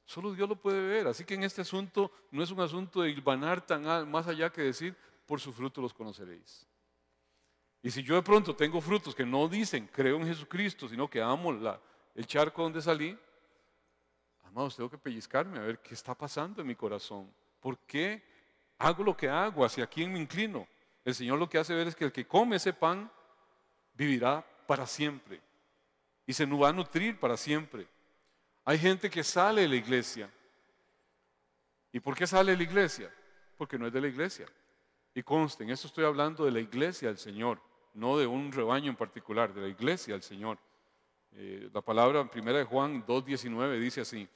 Solo Dios lo puede ver. Así que en este asunto no es un asunto de hilvanar más allá que decir: por su fruto los conoceréis. Y si yo de pronto tengo frutos que no dicen creo en Jesucristo, sino que amo el charco donde salí, amados, tengo que pellizcarme a ver qué está pasando en mi corazón. ¿Por qué hago lo que hago? ¿Hacia quién me inclino? El Señor lo que hace ver es que el que come ese pan vivirá para siempre y se va a nutrir para siempre. Hay gente que sale de la iglesia. ¿Y por qué sale de la iglesia? Porque no es de la iglesia. Y consten, esto estoy hablando de la iglesia del Señor, no de un rebaño en particular, de la iglesia del Señor. La palabra en 1 Juan 2:19 dice así: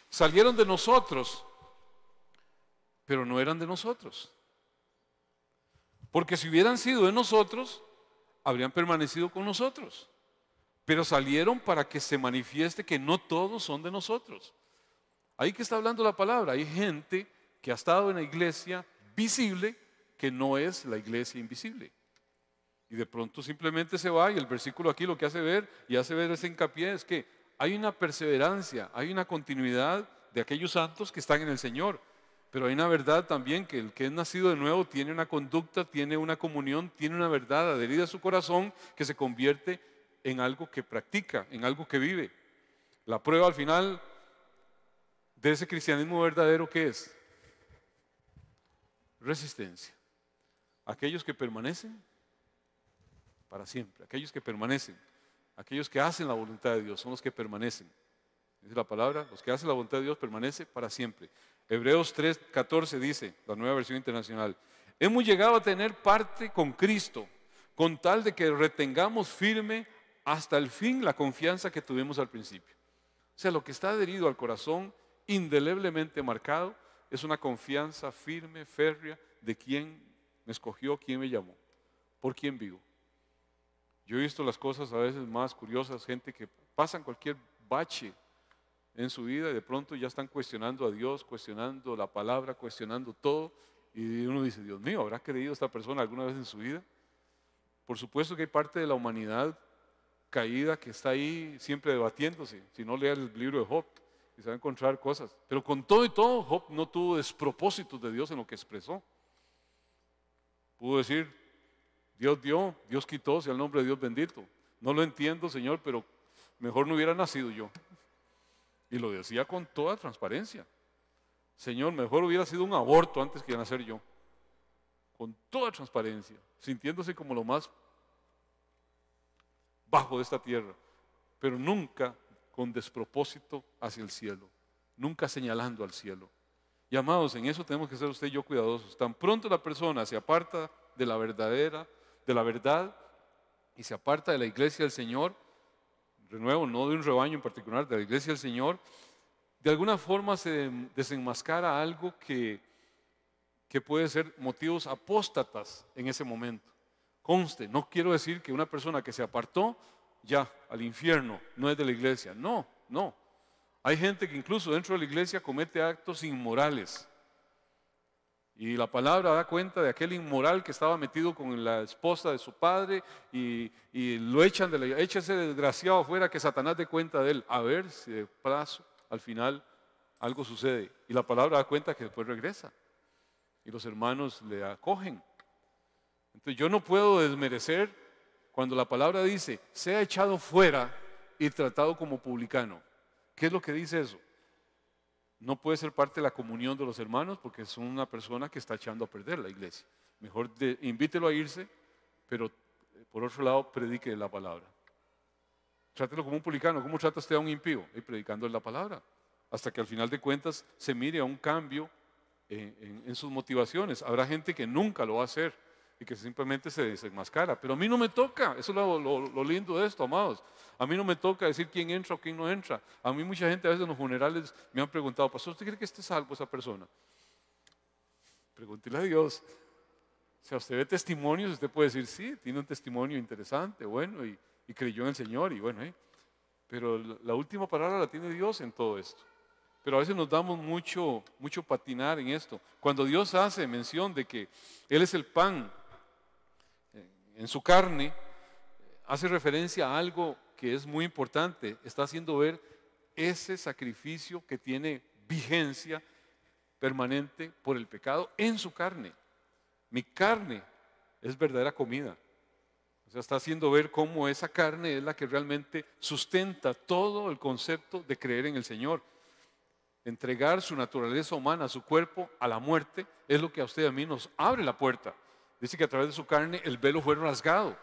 salieron de nosotros, pero no eran de nosotros. Porque si hubieran sido de nosotros, habrían permanecido con nosotros. Pero salieron para que se manifieste que no todos son de nosotros. Ahí que está hablando la palabra. Hay gente que ha estado en la iglesia visible que no es la iglesia invisible. Y de pronto simplemente se va, y el versículo aquí lo que hace ver ese hincapié es que hay una perseverancia, hay una continuidad de aquellos santos que están en el Señor. Pero hay una verdad también, que el que es nacido de nuevo tiene una conducta, tiene una comunión, tiene una verdad adherida a su corazón que se convierte en algo que practica, en algo que vive. La prueba al final de ese cristianismo verdadero, ¿qué es? Resistencia. Aquellos que permanecen para siempre, aquellos que permanecen, aquellos que hacen la voluntad de Dios son los que permanecen. Dice la palabra: los que hacen la voluntad de Dios permanece para siempre. Hebreos 3:14 dice, la Nueva Versión Internacional: hemos llegado a tener parte con Cristo, con tal de que retengamos firme hasta el fin la confianza que tuvimos al principio. O sea, lo que está adherido al corazón, indeleblemente marcado, es una confianza firme, férrea, de quién me escogió, quién me llamó, por quién vivo. Yo he visto las cosas a veces más curiosas, gente que pasan cualquier bache en su vida y de pronto ya están cuestionando a Dios, cuestionando la palabra, cuestionando todo, y uno dice: Dios mío, ¿habrá creído esta persona alguna vez en su vida? Por supuesto que hay parte de la humanidad caída que está ahí siempre debatiéndose. Si no, lea el libro de Job y se va a encontrar cosas. Pero con todo y todo, Job no tuvo despropósitos de Dios en lo que expresó. Pudo decir: Dios dio, Dios quitó, sea el nombre de Dios bendito. No lo entiendo, Señor, pero mejor no hubiera nacido yo. Y lo decía con toda transparencia. Señor, mejor hubiera sido un aborto antes que nacer yo. con toda transparencia, sintiéndose como lo más bajo de esta tierra, pero nunca con despropósito hacia el cielo, nunca señalando al cielo. Y amados, en eso tenemos que ser usted y yo cuidadosos. Tan pronto la persona se aparta de la verdad y se aparta de la iglesia del Señor, de nuevo, no de un rebaño en particular, de la iglesia del Señor, de alguna forma se desenmascara algo que puede ser motivos apóstatas en ese momento. Conste, no quiero decir que una persona que se apartó ya al infierno no es de la iglesia. No, no. Hay gente que incluso dentro de la iglesia comete actos inmorales. Y la palabra da cuenta de aquel inmoral que estaba metido con la esposa de su padre y lo echan echa ese desgraciado afuera, que Satanás dé cuenta de él. A ver si de plazo al final algo sucede. Y la palabra da cuenta que después regresa. Y los hermanos le acogen. Entonces yo no puedo desmerecer cuando la palabra dice, sea echado fuera y tratado como publicano. ¿Qué es lo que dice eso? No puede ser parte de la comunión de los hermanos porque es una persona que está echando a perder la iglesia. Mejor invítelo a irse, pero por otro lado predique la palabra. Trátelo como un publicano. ¿Cómo trata usted a un impío? Predicando la palabra. Hasta que al final de cuentas se mire a un cambio en sus motivaciones. Habrá gente que nunca lo va a hacer y que simplemente se desenmascara. Pero a mí no me toca. Eso es lo lindo de esto, amados. A mí no me toca decir quién entra o quién no entra. A mí mucha gente a veces en los funerales me han preguntado, pastor, ¿usted cree que esté salvo esa persona? Pregúntele a Dios. Si a usted ve testimonios, usted puede decir, sí, tiene un testimonio interesante, bueno, y creyó en el Señor, y bueno, pero la última palabra la tiene Dios en todo esto. Pero a veces nos damos mucho patinar en esto. Cuando Dios hace mención de que Él es el pan en su carne, hace referencia a algo que es muy importante. Está haciendo ver ese sacrificio que tiene vigencia permanente por el pecado en su carne. Mi carne es verdadera comida. O sea, está haciendo ver cómo esa carne es la que realmente sustenta todo el concepto de creer en el Señor. Entregar su naturaleza humana, su cuerpo a la muerte, es lo que a usted y a mí nos abre la puerta. Dice que a través de su carne el velo fue rasgado.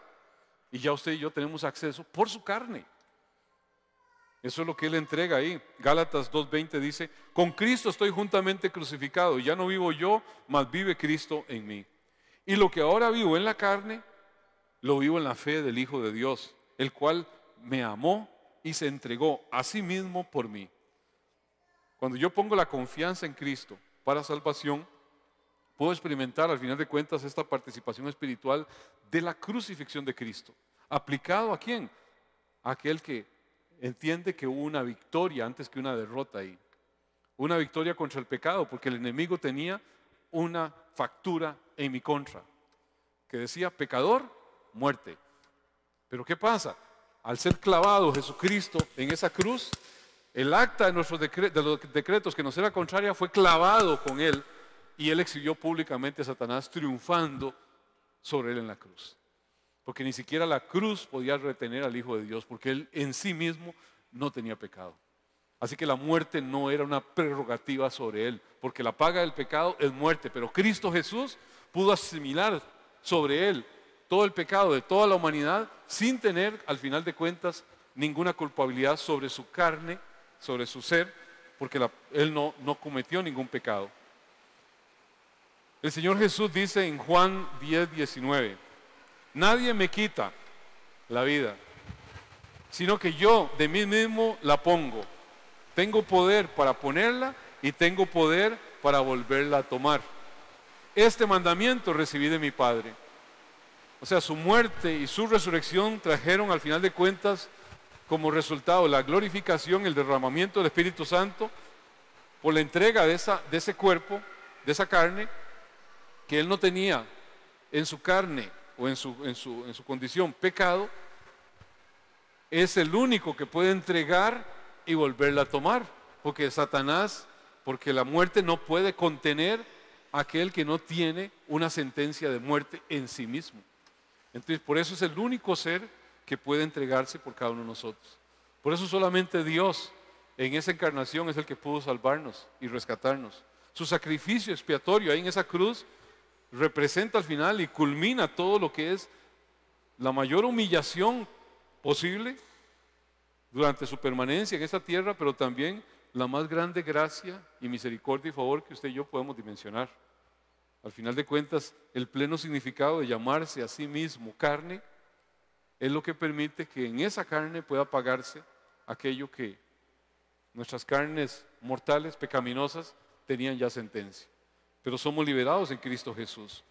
Y ya usted y yo tenemos acceso por su carne. Eso es lo que Él entrega ahí. Gálatas 2:20 dice, con Cristo estoy juntamente crucificado. Y ya no vivo yo, mas vive Cristo en mí. Y lo que ahora vivo en la carne, lo vivo en la fe del Hijo de Dios, el cual me amó y se entregó a sí mismo por mí. Cuando yo pongo la confianza en Cristo para salvación, puedo experimentar al final de cuentas esta participación espiritual de la crucifixión de Cristo. ¿Aplicado a quién? A aquel que entiende que hubo una victoria antes que una derrota ahí. Una victoria contra el pecado, porque el enemigo tenía una factura en mi contra, que decía pecador, muerte. Pero ¿qué pasa? Al ser clavado Jesucristo en esa cruz, el acta de los decretos que nos era contraria fue clavado con Él y Él exhibió públicamente a Satanás triunfando sobre Él en la cruz. Porque ni siquiera la cruz podía retener al Hijo de Dios, porque Él en sí mismo no tenía pecado. Así que la muerte no era una prerrogativa sobre Él, porque la paga del pecado es muerte, pero Cristo Jesús pudo asimilar sobre Él todo el pecado de toda la humanidad sin tener, al final de cuentas, ninguna culpabilidad sobre su carne, sobre su ser, porque Él no cometió ningún pecado. El Señor Jesús dice en Juan 10:19, nadie me quita la vida, sino que yo de mí mismo la pongo. Tengo poder para ponerla y tengo poder para volverla a tomar. Este mandamiento recibí de mi Padre. O sea, su muerte y su resurrección trajeron al final de cuentas como resultado la glorificación, el derramamiento del Espíritu Santo por la entrega de ese cuerpo, de esa carne, que Él no tenía en su carne o en su condición pecado. Es el único que puede entregar y volverla a tomar, porque Satanás, porque la muerte no puede contener a aquel que no tiene una sentencia de muerte en sí mismo. Entonces, por eso es el único ser que puede entregarse por cada uno de nosotros. Por eso solamente Dios en esa encarnación es el que pudo salvarnos y rescatarnos. Su sacrificio expiatorio ahí en esa cruz representa al final y culmina todo lo que es la mayor humillación posible durante su permanencia en esta tierra, pero también la más grande gracia y misericordia y favor que usted y yo podemos dimensionar. Al final de cuentas, el pleno significado de llamarse a sí mismo carne es lo que permite que en esa carne pueda pagarse aquello que nuestras carnes mortales, pecaminosas, tenían ya sentencia. Pero somos liberados en Cristo Jesús.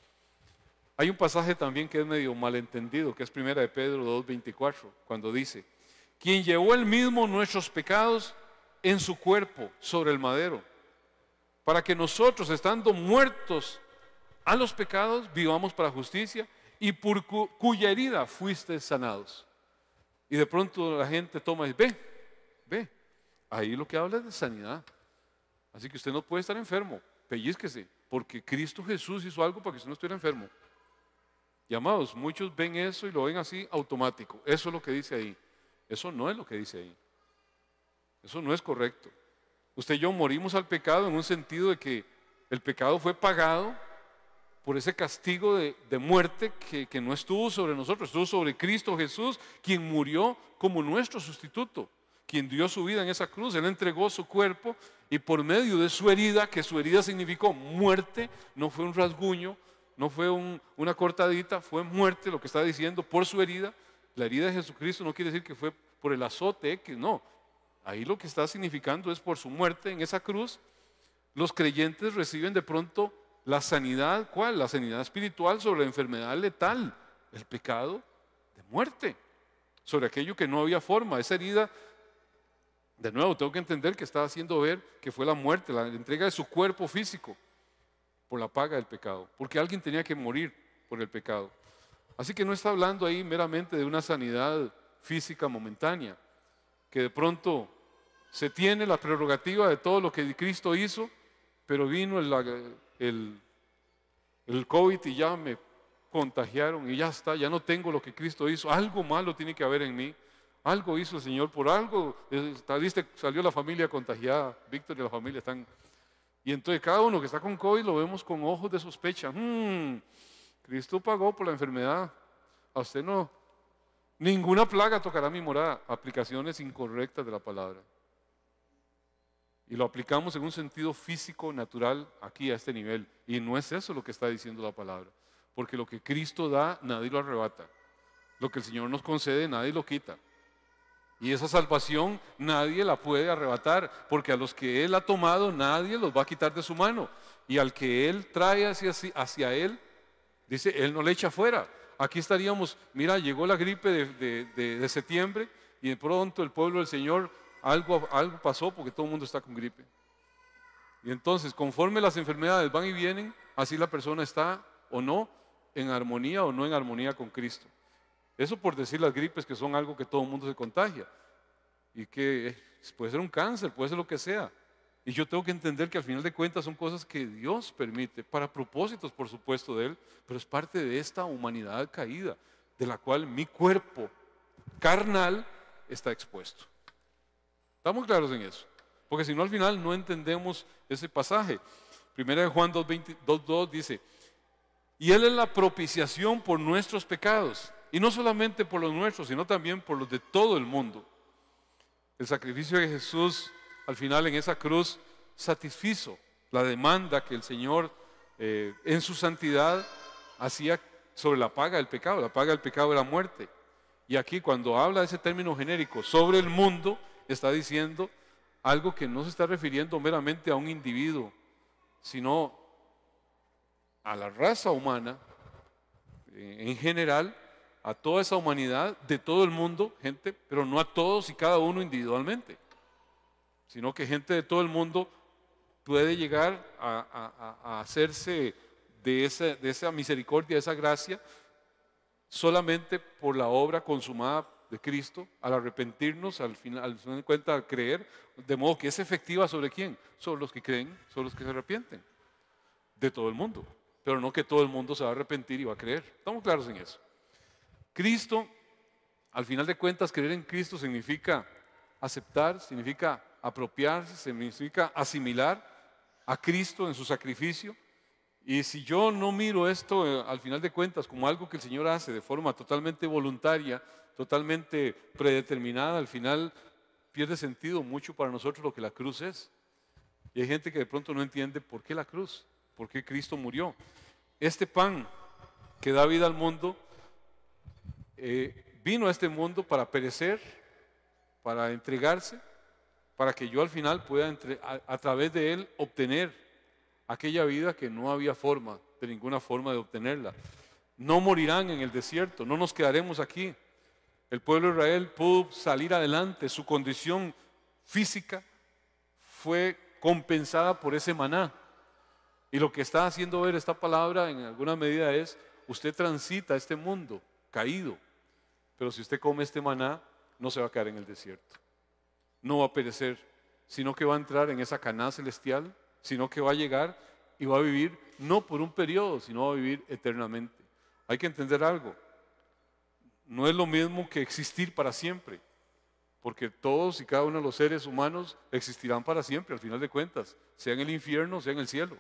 Hay un pasaje también que es medio malentendido, que es 1 de Pedro 2:24, cuando dice: quien llevó él mismo nuestros pecados en su cuerpo sobre el madero, para que nosotros, estando muertos a los pecados, vivamos para justicia, y por cuya herida fuiste sanados. Y de pronto la gente toma y ve, ahí lo que habla es de sanidad. Así que usted no puede estar enfermo, pellizquese, porque Cristo Jesús hizo algo para que usted no estuviera enfermo. Y amados, muchos ven eso y lo ven así automático. Eso es lo que dice ahí. Eso no es lo que dice ahí. Eso no es correcto. Usted y yo morimos al pecado en un sentido de que el pecado fue pagado por ese castigo de muerte que no estuvo sobre nosotros, estuvo sobre Cristo Jesús, quien murió como nuestro sustituto, quien dio su vida en esa cruz. Él entregó su cuerpo y por medio de su herida, que su herida significó muerte, no fue un rasguño, no fue una cortadita, fue muerte, lo que está diciendo, por su herida. La herida de Jesucristo no quiere decir que fue por el azote X, no. Ahí lo que está significando es por su muerte en esa cruz. Los creyentes reciben de pronto la sanidad. ¿Cuál? La sanidad espiritual sobre la enfermedad letal, el pecado de muerte, sobre aquello que no había forma. Esa herida, de nuevo, tengo que entender que está haciendo ver que fue la muerte, la entrega de su cuerpo físico por la paga del pecado, porque alguien tenía que morir por el pecado. Así que no está hablando ahí meramente de una sanidad física momentánea, que de pronto se tiene la prerrogativa de todo lo que Cristo hizo, pero vino el COVID y ya me contagiaron y ya está, ya no tengo lo que Cristo hizo. Algo malo tiene que haber en mí. Algo hizo el Señor, por algo salió la familia contagiada. Víctor y la familia están. Y entonces cada uno que está con COVID lo vemos con ojos de sospecha. Cristo pagó por la enfermedad. A usted no. Ninguna plaga tocará mi morada. Aplicaciones incorrectas de la palabra. Y lo aplicamos en un sentido físico, natural, aquí a este nivel. Y no es eso lo que está diciendo la palabra. Porque lo que Cristo da, nadie lo arrebata. Lo que el Señor nos concede, nadie lo quita. Y esa salvación nadie la puede arrebatar, porque a los que Él ha tomado, nadie los va a quitar de su mano. Y al que Él trae hacia Él, dice, Él no le echa fuera. Aquí estaríamos, mira, llegó la gripe de septiembre y de pronto el pueblo del Señor, algo pasó porque todo el mundo está con gripe. Y entonces, conforme las enfermedades van y vienen, así la persona está o no en armonía o no en armonía con Cristo. Eso por decir las gripes, que son algo que todo el mundo se contagia y que puede ser un cáncer, puede ser lo que sea. Y yo tengo que entender que al final de cuentas son cosas que Dios permite, para propósitos por supuesto de Él, pero es parte de esta humanidad caída, de la cual mi cuerpo carnal está expuesto. ¿Estamos claros en eso? Porque si no, al final no entendemos ese pasaje. Primera de Juan 2:2 dice: y Él es la propiciación por nuestros pecados, y no solamente por los nuestros, sino también por los de todo el mundo. El sacrificio de Jesús al final en esa cruz satisfizo la demanda que el Señor en su santidad hacía sobre la paga del pecado. La paga del pecado era muerte. Y aquí cuando habla de ese término genérico sobre el mundo, está diciendo algo que no se está refiriendo meramente a un individuo, sino a la raza humana en general, a toda esa humanidad de todo el mundo, gente, pero no a todos y cada uno individualmente, sino que gente de todo el mundo puede llegar a hacerse de esa misericordia, de esa gracia, solamente por la obra consumada de Cristo, al arrepentirnos, al final de cuentas, al creer, de modo que es efectiva ¿sobre quién? Sobre los que creen, sobre los que se arrepienten, de todo el mundo, pero no que todo el mundo se va a arrepentir y va a creer. ¿Estamos claros en eso? Cristo, al final de cuentas, creer en Cristo significa aceptar, significa apropiarse, significa asimilar a Cristo en su sacrificio Y si yo no miro esto al final de cuentas como algo que el Señor hace de forma totalmente voluntaria, totalmente predeterminada, al final pierde sentido mucho para nosotros lo que la cruz es. Y hay gente que de pronto no entiende por qué la cruz, por qué Cristo murió. Este pan que da vida al mundo vino a este mundo para perecer, para entregarse, para que yo al final pueda a través de él obtener aquella vida que no había forma, de ninguna forma de obtenerla. No morirán en el desierto, no nos quedaremos aquí. El pueblo de Israel pudo salir adelante, su condición física fue compensada por ese maná. Y lo que está haciendo ver esta palabra en alguna medida es, usted transita este mundo caído, pero si usted come este maná, no se va a quedar en el desierto. No va a perecer, sino que va a entrar en esa Caná celestial, sino que va a llegar y va a vivir no por un periodo, sino va a vivir eternamente. Hay que entender algo. No es lo mismo que existir para siempre, porque todos y cada uno de los seres humanos existirán para siempre, al final de cuentas, sea en el infierno, sea en el cielo.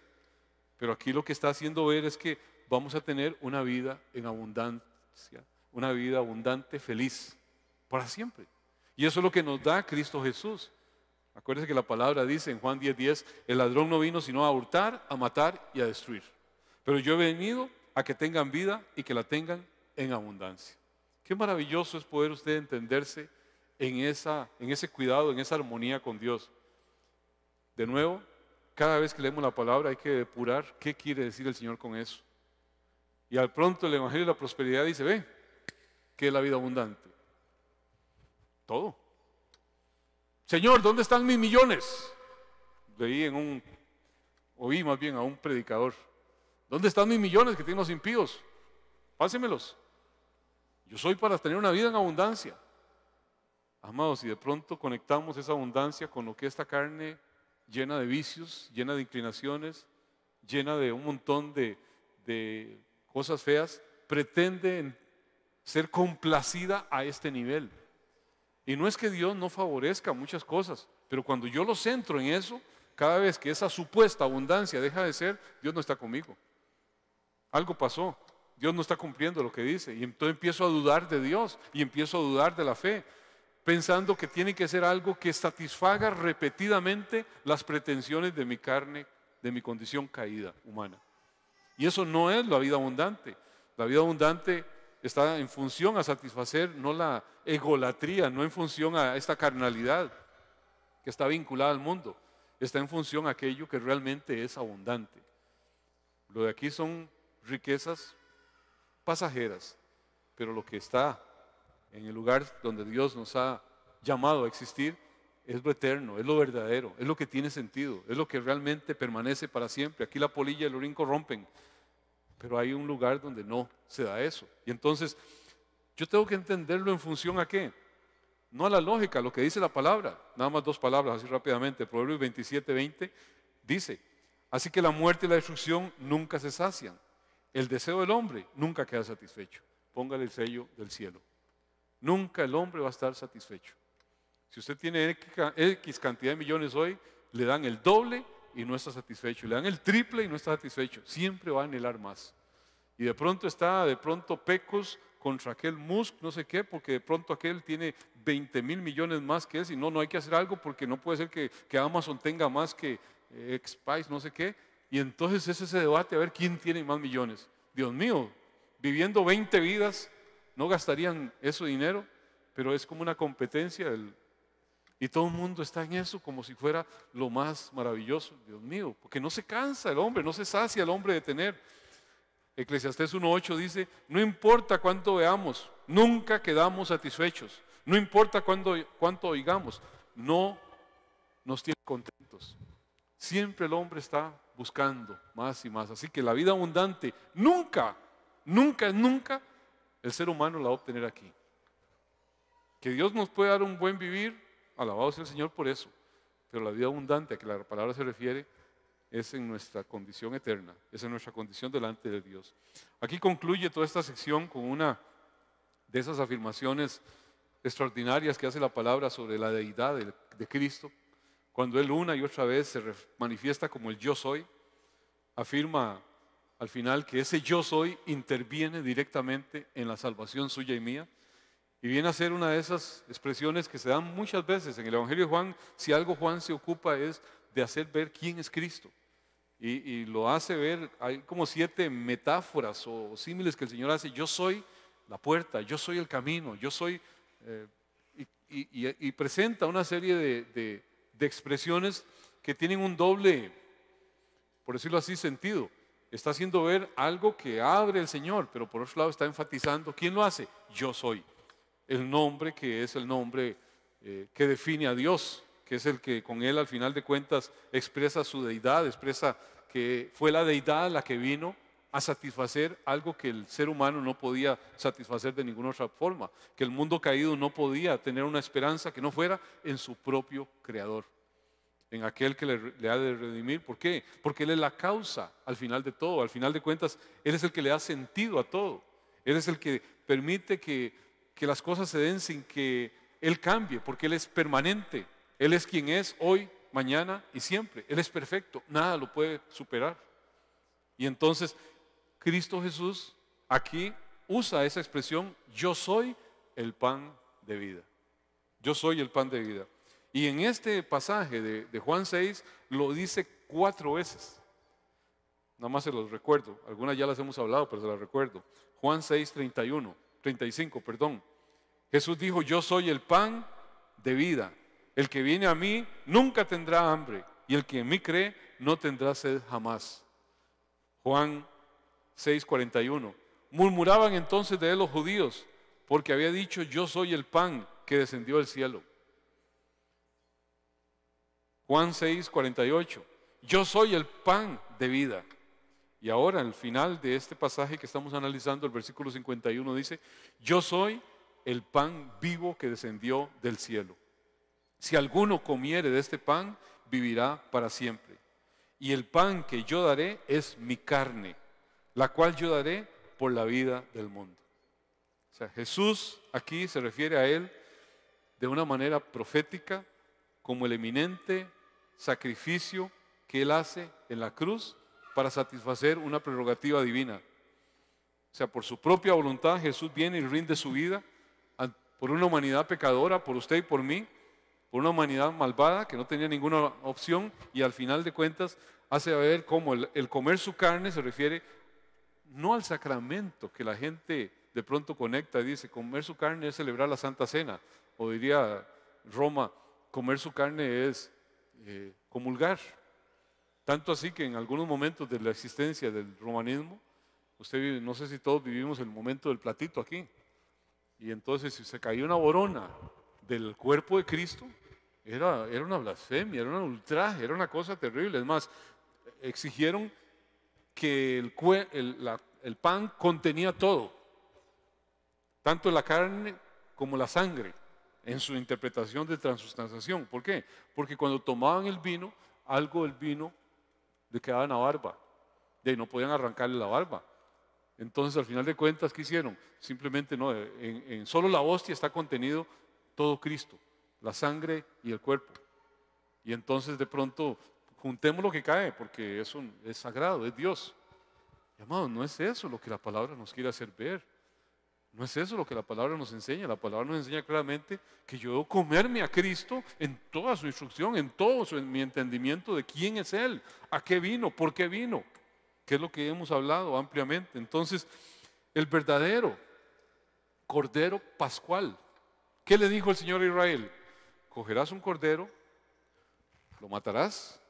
Pero aquí lo que está haciendo ver es que vamos a tener una vida en abundancia, una vida abundante, feliz, para siempre. Y eso es lo que nos da Cristo Jesús. Acuérdense que la palabra dice en Juan 10:10, el ladrón no vino sino a hurtar, a matar y a destruir. Pero yo he venido a que tengan vida y que la tengan en abundancia. Qué maravilloso es poder usted entenderse en ese cuidado, en esa armonía con Dios. De nuevo, cada vez que leemos la palabra hay que depurar qué quiere decir el Señor con eso. Y al pronto el Evangelio de la Prosperidad dice, ve, ¿qué es la vida abundante? Todo. Señor, ¿dónde están mis millones? Oí más bien a un predicador. ¿Dónde están mis millones que tienen los impíos? Pásemelos. Yo soy para tener una vida en abundancia. Amados, si de pronto conectamos esa abundancia con lo que esta carne llena de vicios, llena de inclinaciones, llena de un montón de cosas feas, pretende ser complacida a este nivel. Y no es que Dios no favorezca muchas cosas, pero cuando yo lo centro en eso, cada vez que esa supuesta abundancia deja de ser, Dios no está conmigo. Algo pasó, Dios no está cumpliendo lo que dice, y entonces empiezo a dudar de Dios y empiezo a dudar de la fe, pensando que tiene que ser algo que satisfaga repetidamente las pretensiones de mi carne, de mi condición caída humana. Y eso no es la vida abundante. La vida abundante está en función a satisfacer no la egolatría, no en función a esta carnalidad que está vinculada al mundo, está en función a aquello que realmente es abundante. Lo de aquí son riquezas pasajeras, pero lo que está en el lugar donde Dios nos ha llamado a existir es lo eterno, es lo verdadero, es lo que tiene sentido, es lo que realmente permanece para siempre. Aquí la polilla y el orín corrompen, pero hay un lugar donde no se da eso. Y entonces yo tengo que entenderlo en función a qué, no a la lógica, lo que dice la palabra. Nada más dos palabras así rápidamente. Proverbios 27:20 dice, así que la muerte y la destrucción nunca se sacian, el deseo del hombre nunca queda satisfecho. Póngale el sello del cielo. Nunca el hombre va a estar satisfecho. Si usted tiene X cantidad de millones hoy, le dan el doble y no está satisfecho. Le dan el triple y no está satisfecho. Siempre va a anhelar más. Y de pronto Pecos contra aquel Musk, no sé qué, porque de pronto aquel tiene 20,000 millones más que ese. Y no hay que hacer algo porque no puede ser que Amazon tenga más que X-Spice, no sé qué. Y entonces es ese debate a ver quién tiene más millones. Dios mío, viviendo 20 vidas, no gastarían ese dinero, pero es como una competencia. Y todo el mundo está en eso como si fuera lo más maravilloso. Dios mío, porque no se cansa el hombre, no se sacia el hombre de tener. Eclesiastés 1:8 dice, no importa cuánto veamos, nunca quedamos satisfechos. No importa cuánto oigamos, no nos tiene contentos. Siempre el hombre está buscando más y más. Así que la vida abundante nunca el ser humano la va a obtener aquí. Que Dios nos puede dar un buen vivir, alabado sea el Señor por eso. Pero la vida abundante a que la palabra se refiere es en nuestra condición eterna, es en nuestra condición delante de Dios. Aquí concluye toda esta sección con una de esas afirmaciones extraordinarias que hace la palabra sobre la deidad de Cristo. Cuando Él una y otra vez se manifiesta como el yo soy, afirma al final que ese yo soy interviene directamente en la salvación suya y mía. Y viene a ser una de esas expresiones que se dan muchas veces en el Evangelio de Juan. Si algo Juan se ocupa es de hacer ver quién es Cristo. Y lo hace ver, hay como 7 metáforas o símiles que el Señor hace. Yo soy la puerta, yo soy el camino, yo soy... y presenta una serie de expresiones que tienen un doble, por decirlo así, sentido. Está haciendo ver algo que abre el Señor, pero por otro lado está enfatizando, ¿quién lo hace? Yo soy. El nombre que es el nombre que define a Dios, que es el que con él al final de cuentas expresa su deidad, expresa que fue la deidad la que vino a satisfacer algo que el ser humano no podía satisfacer de ninguna otra forma, que el mundo caído no podía tener una esperanza que no fuera en su propio Creador, en aquel que le ha de redimir. ¿Por qué? Porque Él es la causa al final de todo, al final de cuentas, Él es el que le da sentido a todo, Él es el que permite que las cosas se den sin que Él cambie, porque Él es permanente, Él es quien es hoy, mañana y siempre, Él es perfecto, nada lo puede superar. Y entonces Cristo Jesús aquí usa esa expresión, yo soy el pan de vida. Yo soy el pan de vida. Y en este pasaje de Juan 6 lo dice 4 veces. Nada más se los recuerdo. Algunas ya las hemos hablado, pero se las recuerdo. Juan 6, 35, perdón. Jesús dijo, yo soy el pan de vida. El que viene a mí nunca tendrá hambre. Y el que en mí cree no tendrá sed jamás. Juan 6:41. Murmuraban entonces de él los judíos, porque había dicho, yo soy el pan que descendió del cielo. Juan 6:48. Yo soy el pan de vida. Y ahora, al final de este pasaje que estamos analizando, el versículo 51 dice, yo soy el pan vivo que descendió del cielo. Si alguno comiere de este pan, vivirá para siempre. Y el pan que yo daré es mi carne, la cual yo daré por la vida del mundo. O sea, Jesús aquí se refiere a Él de una manera profética como el eminente sacrificio que Él hace en la cruz para satisfacer una prerrogativa divina. O sea, por su propia voluntad Jesús viene y rinde su vida por una humanidad pecadora, por usted y por mí, por una humanidad malvada que no tenía ninguna opción, y al final de cuentas hace ver cómo el comer su carne se refiere no al sacramento que la gente de pronto conecta y dice, comer su carne es celebrar la Santa Cena, o diría Roma, comer su carne es comulgar. Tanto así que en algunos momentos de la existencia del romanismo, no sé si todos vivimos el momento del platito aquí, y entonces si se caía una borona del cuerpo de Cristo, era una blasfemia, era un ultraje, era una cosa terrible. Es más, exigieron que el pan contenía todo, tanto la carne como la sangre, en su interpretación de transustanciación. ¿Por qué? Porque cuando tomaban el vino, algo del vino le quedaba en la barba, y no podían arrancarle la barba. Entonces, al final de cuentas, ¿qué hicieron? Simplemente no, en solo la hostia está contenido todo Cristo, la sangre y el cuerpo. Y entonces de pronto juntemos lo que cae, porque eso es sagrado, es Dios. Y, amados, no es eso lo que la palabra nos quiere hacer ver. No es eso lo que la palabra nos enseña. La palabra nos enseña claramente que yo debo comerme a Cristo en toda su instrucción, en mi entendimiento de quién es Él, a qué vino, por qué vino, que es lo que hemos hablado ampliamente. Entonces, el verdadero Cordero Pascual, ¿qué le dijo el Señor a Israel? Cogerás un cordero, lo matarás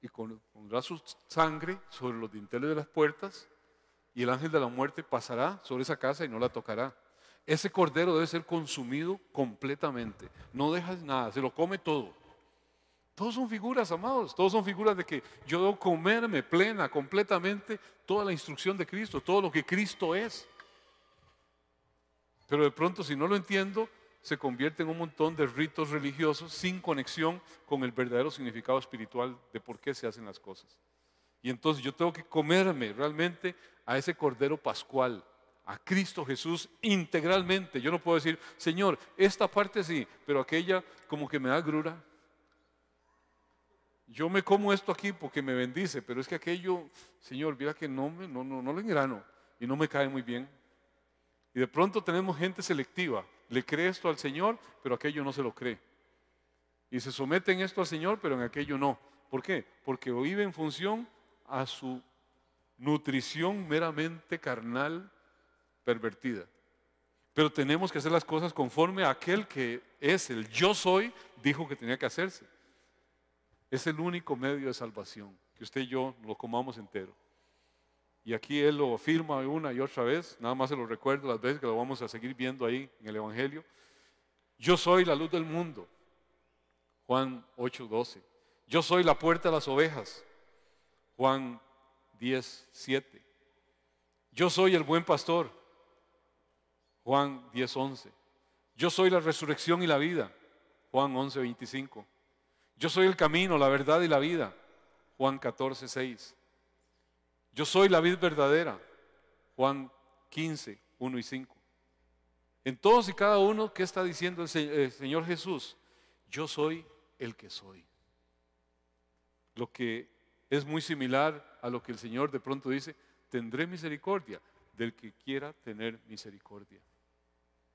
y pondrás su sangre sobre los dinteles de las puertas, y el ángel de la muerte pasará sobre esa casa y no la tocará. Ese cordero debe ser consumido completamente, no dejas nada, se lo come todo. Todos son figuras, amados, todos son figuras de que yo debo comerme plena, completamente, toda la instrucción de Cristo, todo lo que Cristo es. Pero de pronto, si no lo entiendo, se convierte en un montón de ritos religiosos sin conexión con el verdadero significado espiritual de por qué se hacen las cosas. Y entonces yo tengo que comerme realmente a ese Cordero Pascual, a Cristo Jesús integralmente. Yo no puedo decir, Señor, esta parte sí, pero aquella como que me da grura. yo me como esto aquí porque me bendice, pero es que aquello, Señor, mira que no lo engrano y no me cae muy bien. Y de pronto tenemos gente selectiva, le cree esto al Señor, pero aquello no se lo cree. Y se someten esto al Señor, pero en aquello no. ¿Por qué? Porque vive en función a su nutrición meramente carnal pervertida. Pero tenemos que hacer las cosas conforme a aquel que es el yo soy, dijo que tenía que hacerse. Es el único medio de salvación, que usted y yo lo comamos entero. Y aquí Él lo afirma una y otra vez, nada más se lo recuerdo las veces que lo vamos a seguir viendo ahí en el Evangelio. Yo soy la luz del mundo, Juan 8:12. Yo soy la puerta de las ovejas, Juan 10:7. Yo soy el buen pastor, Juan 10:11. Yo soy la resurrección y la vida, Juan 11:25. Yo soy el camino, la verdad y la vida, Juan 14:6. Yo soy la vid verdadera, Juan 15:1 y 5. En todos y cada uno, ¿qué está diciendo el Señor Jesús? Yo soy el que soy. Lo que es muy similar a lo que el Señor de pronto dice, tendré misericordia del que quiera tener misericordia.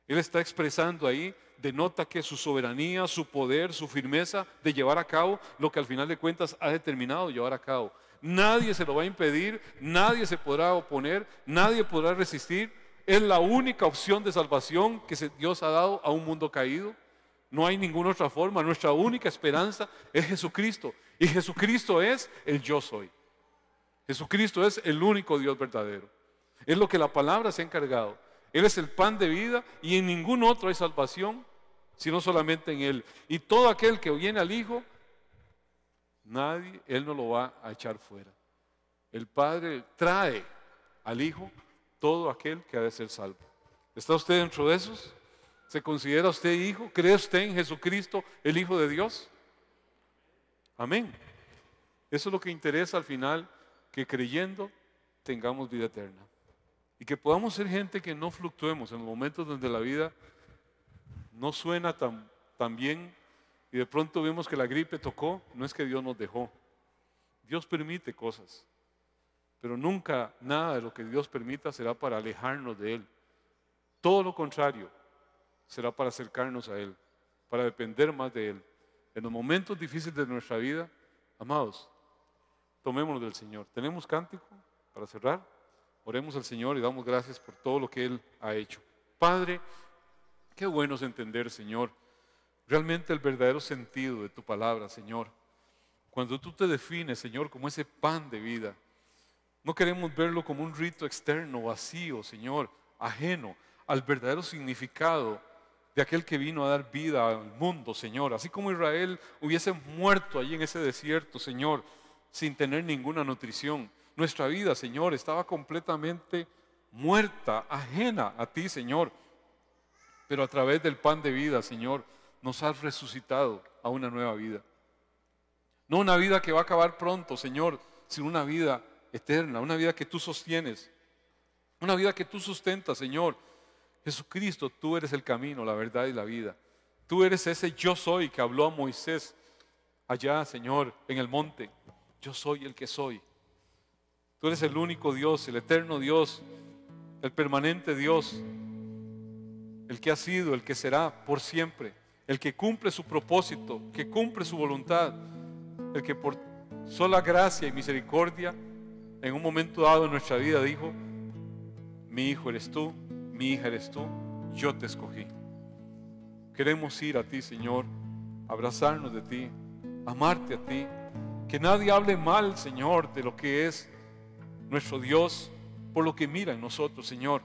Él está expresando ahí, denota que su soberanía, su poder, su firmeza de llevar a cabo lo que al final de cuentas ha determinado llevar a cabo. Nadie se lo va a impedir, nadie se podrá oponer, nadie podrá resistir. Es la única opción de salvación que Dios ha dado a un mundo caído. No hay ninguna otra forma. Nuestra única esperanza es Jesucristo. Y Jesucristo es el yo soy. Jesucristo es el único Dios verdadero. Es lo que la palabra se ha encargado. Él es el pan de vida y en ningún otro hay salvación, sino solamente en Él. Y todo aquel que viene al Hijo, Él no lo va a echar fuera. El Padre trae al Hijo todo aquel que ha de ser salvo. ¿Está usted dentro de esos? ¿Se considera usted hijo? ¿Cree usted en Jesucristo, el Hijo de Dios? Amén. Eso es lo que interesa al final, que creyendo tengamos vida eterna. Y que podamos ser gente que no fluctuemos en los momentos donde la vida no suena tan bien y de pronto vemos que la gripe tocó. No es que Dios nos dejó. Dios permite cosas, pero nunca nada de lo que Dios permita será para alejarnos de Él. Todo lo contrario, será para acercarnos a Él, para depender más de Él. En los momentos difíciles de nuestra vida, amados, tomémonos del Señor. ¿Tenemos cántico para cerrar? Oremos al Señor y damos gracias por todo lo que Él ha hecho. Padre, qué bueno es entender, Señor, realmente el verdadero sentido de tu palabra, Señor. Cuando tú te defines, Señor, como ese pan de vida, no queremos verlo como un rito externo, vacío, Señor, ajeno al verdadero significado de aquel que vino a dar vida al mundo, Señor. Así como Israel hubiese muerto allí en ese desierto, Señor, sin tener ninguna nutrición. Nuestra vida, Señor, estaba completamente muerta, ajena a ti, Señor. Pero a través del pan de vida, Señor, nos has resucitado a una nueva vida. No una vida que va a acabar pronto, Señor, sino una vida eterna, una vida que tú sostienes, una vida que tú sustentas, Señor. Jesucristo, tú eres el camino, la verdad y la vida. Tú eres ese yo soy que habló a Moisés allá, Señor, en el monte. Yo soy el que soy. Tú eres el único Dios, el eterno Dios, el permanente Dios, el que ha sido, el que será por siempre, el que cumple su propósito, que cumple su voluntad, el que por sola gracia y misericordia en un momento dado en nuestra vida dijo: mi hijo eres tú, mi hija eres tú, yo te escogí. Queremos ir a ti, Señor, abrazarnos de ti, amarte a ti, que nadie hable mal, Señor, de lo que es nuestro Dios, por lo que mira en nosotros, Señor.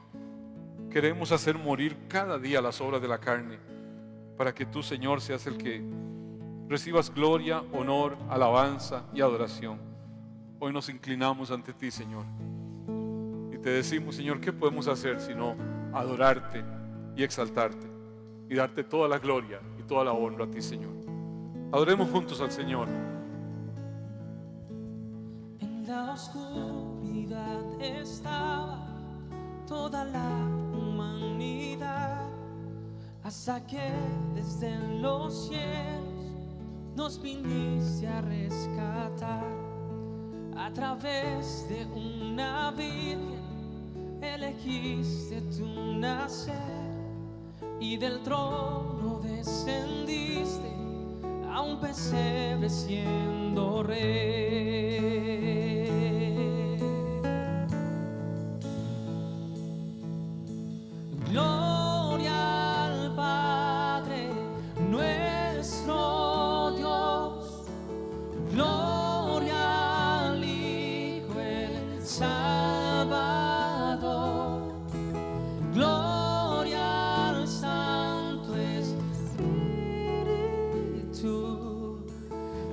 Queremos hacer morir cada día las obras de la carne, para que tú, Señor, seas el que recibas gloria, honor, alabanza y adoración. Hoy nos inclinamos ante ti, Señor, y te decimos, Señor, ¿qué podemos hacer sino adorarte y exaltarte y darte toda la gloria y toda la honra a ti, Señor? Adoremos juntos al Señor. En la oscuridad estaba toda la humanidad, hasta que desde los cielos nos viniste a rescatar. A través de una virgen elegiste tu nacer, y del trono descendiste a un pesebre siendo rey. Gloria al Padre nuestro Dios, gloria al Hijo el Salvador, gloria al Santo Espíritu,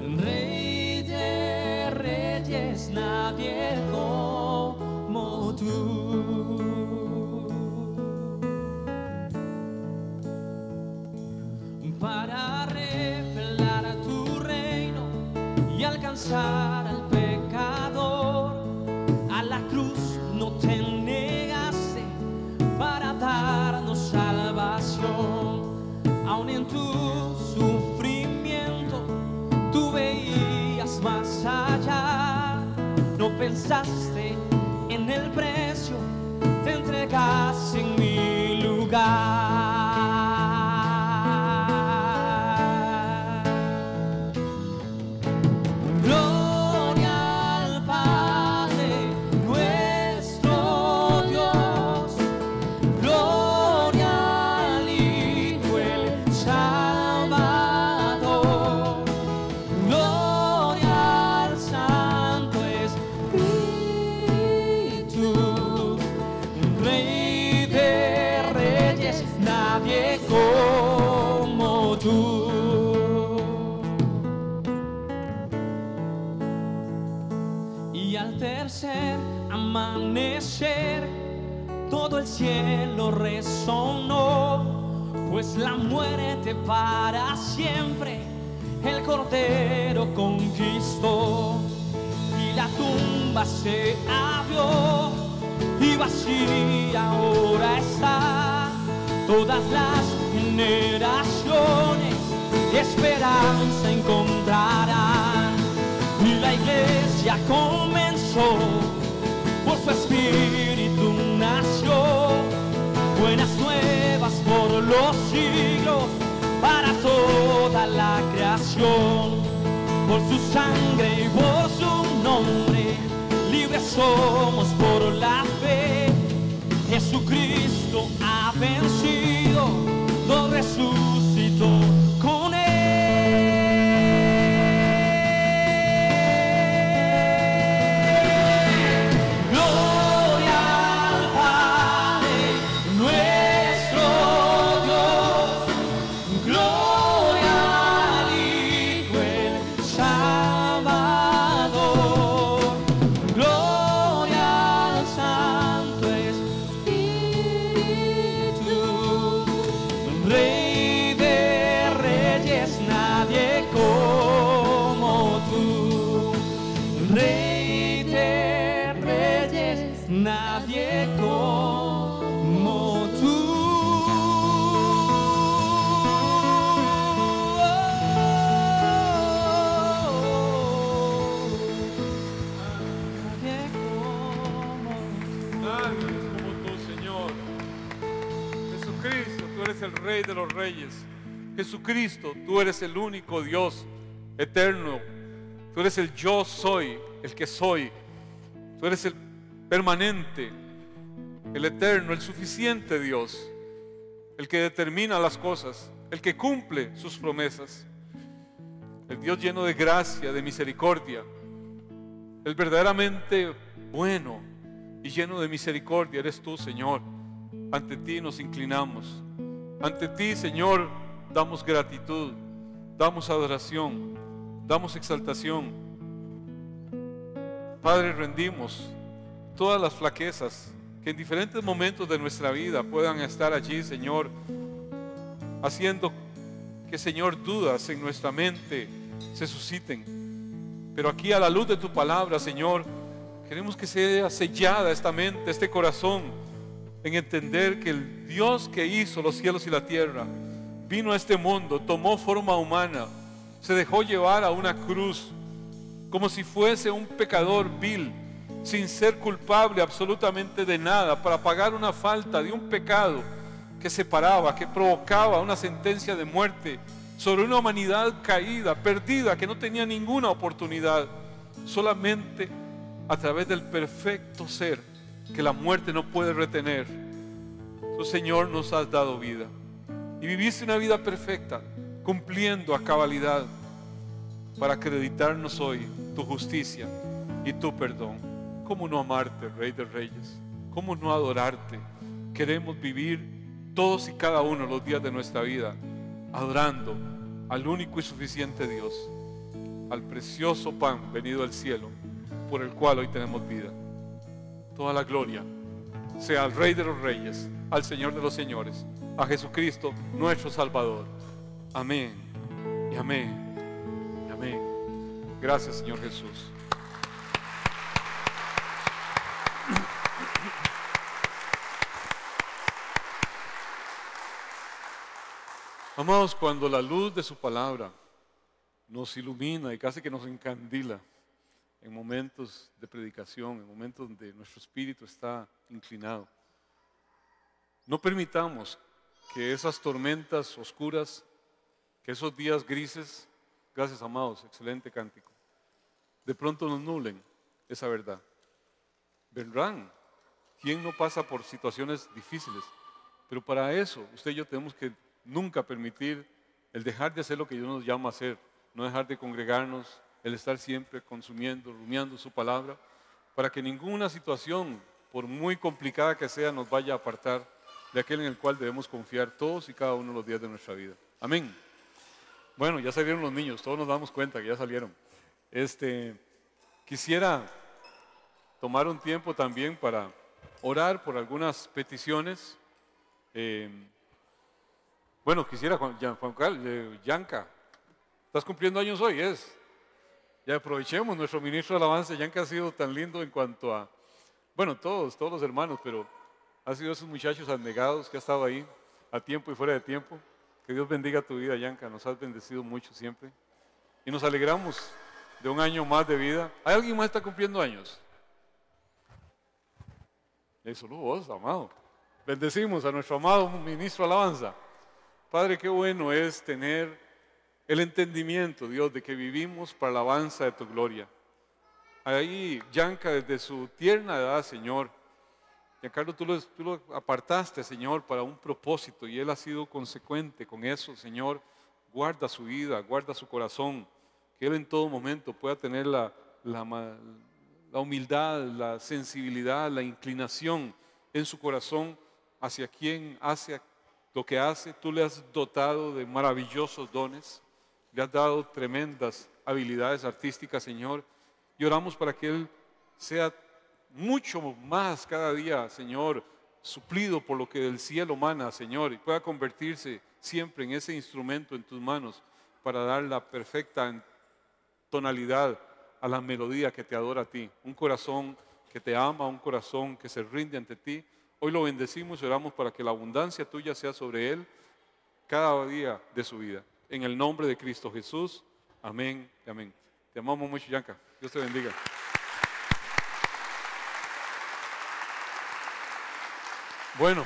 el Rey de Reyes, nadie como tú. Para revelar tu reino y alcanzar al pecador, a la cruz no te negaste para darnos salvación. Aun en tu sufrimiento tú veías más allá, no pensaste en el precio, te entregaste en mi lugar. Y al tercer amanecer todo el cielo resonó, pues la muerte para siempre el Cordero conquistó. Y la tumba se abrió y vacía ahora está. Todas las generaciones esperanza encontrarán, y la iglesia comenzó, por su espíritu nació. Buenas nuevas por los siglos, para toda la creación. Por su sangre y por su nombre, libres somos por la fe. Jesucristo ha vencido, lo resucitó con él. Nadie como tú. Nadie es como tú, Señor. Jesucristo, tú eres el Rey de los Reyes. Jesucristo, tú eres el único Dios eterno. Tú eres el yo soy, el que soy. Tú eres el permanente, el eterno, el suficiente Dios, el que determina las cosas, el que cumple sus promesas, el Dios lleno de gracia, de misericordia, el verdaderamente bueno y lleno de misericordia eres tú, Señor. Ante ti nos inclinamos, ante ti, Señor, damos gratitud, damos adoración, damos exaltación. Padre, rendimos todas las flaquezas que en diferentes momentos de nuestra vida puedan estar allí, Señor, haciendo que, Señor, dudas en nuestra mente se susciten. Pero aquí, a la luz de tu palabra, Señor, queremos que sea sellada esta mente, este corazón, en entender que el Dios que hizo los cielos y la tierra vino a este mundo, tomó forma humana se dejó llevar a una cruz como si fuese un pecador vil, sin ser culpable absolutamente de nada, para pagar una falta de un pecado que separaba, que provocaba una sentencia de muerte sobre una humanidad caída, perdida, que no tenía ninguna oportunidad, solamente a través del perfecto ser que la muerte no puede retener. Tu Señor, nos has dado vida y viviste una vida perfecta, cumpliendo a cabalidad, para acreditarnos hoy tu justicia y tu perdón. ¿Cómo no amarte, Rey de Reyes? ¿Cómo no adorarte? Queremos vivir todos y cada uno los días de nuestra vida adorando al único y suficiente Dios, al precioso pan venido del cielo, por el cual hoy tenemos vida. Toda la gloria sea al Rey de los Reyes, al Señor de los Señores, a Jesucristo nuestro Salvador. Amén y amén y amén. Gracias, Señor Jesús. Amados, cuando la luz de su palabra nos ilumina y casi que nos encandila en momentos de predicación, en momentos donde nuestro espíritu está inclinado, no permitamos que esas tormentas oscuras, que esos días grises, gracias amados, excelente cántico, de pronto nos nublen esa verdad. Vendrán. ¿Quién no pasa por situaciones difíciles? Pero para eso, usted y yo tenemos que nunca permitir el dejar de hacer lo que Dios nos llama a hacer, no dejar de congregarnos, el estar siempre consumiendo, rumiando su palabra, para que ninguna situación, por muy complicada que sea, nos vaya a apartar de aquel en el cual debemos confiar todos y cada uno de los días de nuestra vida. Amén. Bueno, ya salieron los niños, todos nos damos cuenta que ya salieron. Quisiera tomar un tiempo también para orar por algunas peticiones. Bueno, quisiera, Juan Carlos, Yanka, ¿estás cumpliendo años hoy? Ya aprovechemos nuestro ministro de alabanza, Yanka ha sido tan lindo en cuanto a, bueno, todos los hermanos, pero ha sido esos muchachos abnegados que ha estado ahí a tiempo y fuera de tiempo. Que Dios bendiga tu vida, Yanka, nos has bendecido mucho siempre. Y nos alegramos de un año más de vida. ¿Hay alguien más que está cumpliendo años? Solo vos, amado. Bendecimos a nuestro amado ministro de alabanza. Padre, qué bueno es tener el entendimiento, Dios, de que vivimos para la alabanza de tu gloria. Ahí, Yanka, desde su tierna edad, Señor, Giancarlo, tú lo apartaste, Señor, para un propósito y él ha sido consecuente con eso, Señor. Guarda su vida, guarda su corazón, que él en todo momento pueda tener la humildad, la sensibilidad, la inclinación en su corazón hacia quien hace lo que hace. Tú le has dotado de maravillosos dones, le has dado tremendas habilidades artísticas, Señor, y oramos para que él sea mucho más cada día, Señor, suplido por lo que del cielo mana, Señor, y pueda convertirse siempre en ese instrumento en tus manos para dar la perfecta tonalidad a la melodía que te adora a ti. Un corazón que te ama, un corazón que se rinde ante ti. Hoy lo bendecimos y oramos para que la abundancia tuya sea sobre él cada día de su vida. En el nombre de Cristo Jesús, amén y amén. Te amamos mucho, Yanka. Dios te bendiga. Bueno,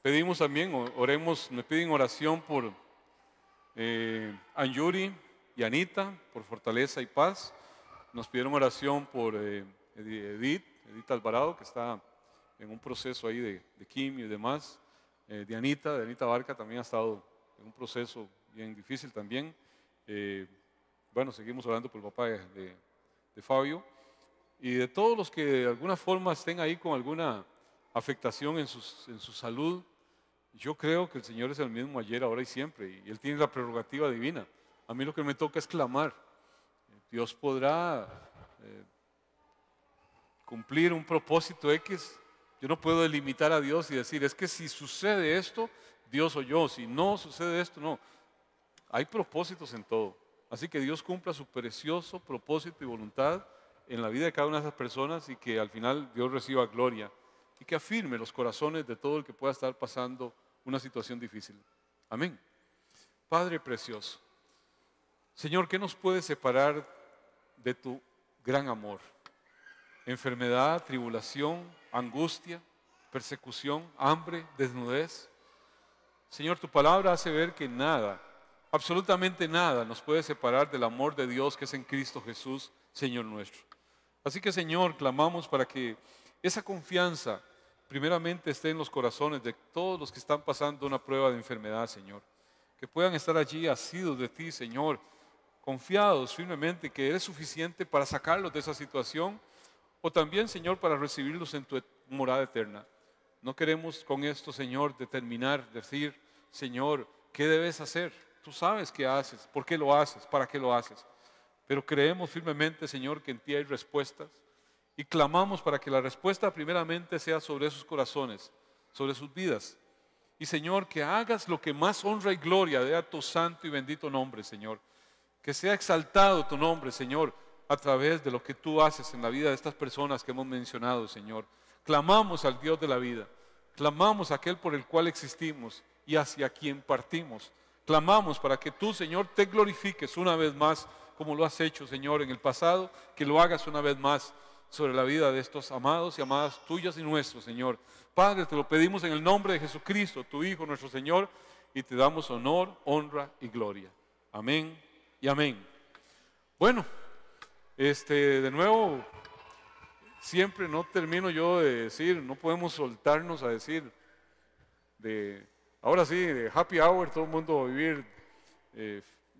pedimos también, oremos, me piden oración por Anjuri y Anita, por fortaleza y paz. Nos pidieron oración por Edith Alvarado, que está en un proceso ahí de quimio y demás. De Anita Barca también ha estado en un proceso bien difícil también. Bueno, seguimos orando por el papá de Fabio. Y de todos los que de alguna forma estén ahí con alguna afectación en su salud, yo creo que el Señor es el mismo ayer, ahora y siempre, y Él tiene la prerrogativa divina. A mí lo que me toca es clamar. Dios podrá cumplir un propósito X. Yo no puedo delimitar a Dios y decir, es que si sucede esto, Dios o yo, si no sucede esto, no. Hay propósitos en todo. Así que Dios cumpla su precioso propósito y voluntad en la vida de cada una de esas personas y que al final Dios reciba gloria y que afirme los corazones de todo el que pueda estar pasando una situación difícil. Amén. Padre precioso, Señor, ¿qué nos puede separar de tu gran amor? Enfermedad, tribulación, angustia, persecución, hambre, desnudez. Señor, tu palabra hace ver que nada, absolutamente nada nos puede separar del amor de Dios que es en Cristo Jesús, Señor nuestro. Así que, Señor, clamamos para que esa confianza primeramente esté en los corazones de todos los que están pasando una prueba de enfermedad, Señor. Que puedan estar allí asidos de ti, Señor, confiados firmemente que eres suficiente para sacarlos de esa situación o también, Señor, para recibirlos en tu morada eterna. No queremos con esto, Señor, determinar, decir, Señor, ¿qué debes hacer? Tú sabes qué haces, por qué lo haces, para qué lo haces. Pero creemos firmemente, Señor, que en ti hay respuestas y clamamos para que la respuesta primeramente sea sobre esos corazones, sobre sus vidas. Y, Señor, que hagas lo que más honra y gloria dé a tu santo y bendito nombre, Señor. Que sea exaltado tu nombre, Señor, a través de lo que tú haces en la vida de estas personas que hemos mencionado, Señor. Clamamos al Dios de la vida, clamamos a aquel por el cual existimos y hacia quien partimos. Clamamos para que tú, Señor, te glorifiques una vez más, como lo has hecho, Señor, en el pasado, que lo hagas una vez más sobre la vida de estos amados y amadas tuyas y nuestros, Señor. Padre, te lo pedimos en el nombre de Jesucristo, tu Hijo, nuestro Señor, y te damos honor, honra y gloria. Amén y amén. Bueno, de nuevo, siempre no termino yo de decir, no podemos soltarnos a decir ahora sí, de happy hour, todo el mundo va a vivir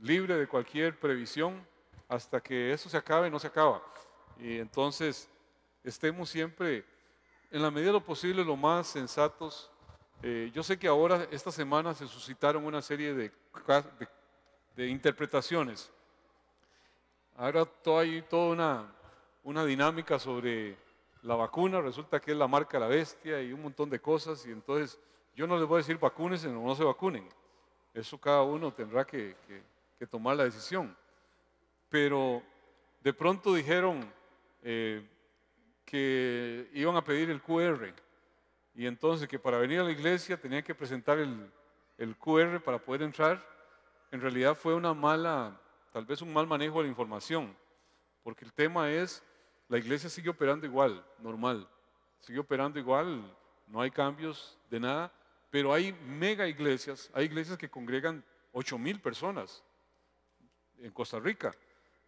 libre de cualquier previsión hasta que eso se acabe, no se acaba. Y entonces estemos siempre, en la medida de lo posible, lo más sensatos. Yo sé que ahora, esta semana, se suscitaron una serie de interpretaciones. Ahora hay toda una dinámica sobre la vacuna, resulta que es la marca de la bestia y un montón de cosas, y entonces yo no les voy a decir vacúnense o no se vacunen. Eso cada uno tendrá que tomar la decisión. Pero de pronto dijeron que iban a pedir el QR, y entonces que para venir a la iglesia tenían que presentar el QR para poder entrar. En realidad fue tal vez un mal manejo de la información, porque el tema es, la iglesia sigue operando igual, normal, sigue operando igual, no hay cambios de nada, pero hay mega iglesias, hay iglesias que congregan 8,000 personas en Costa Rica,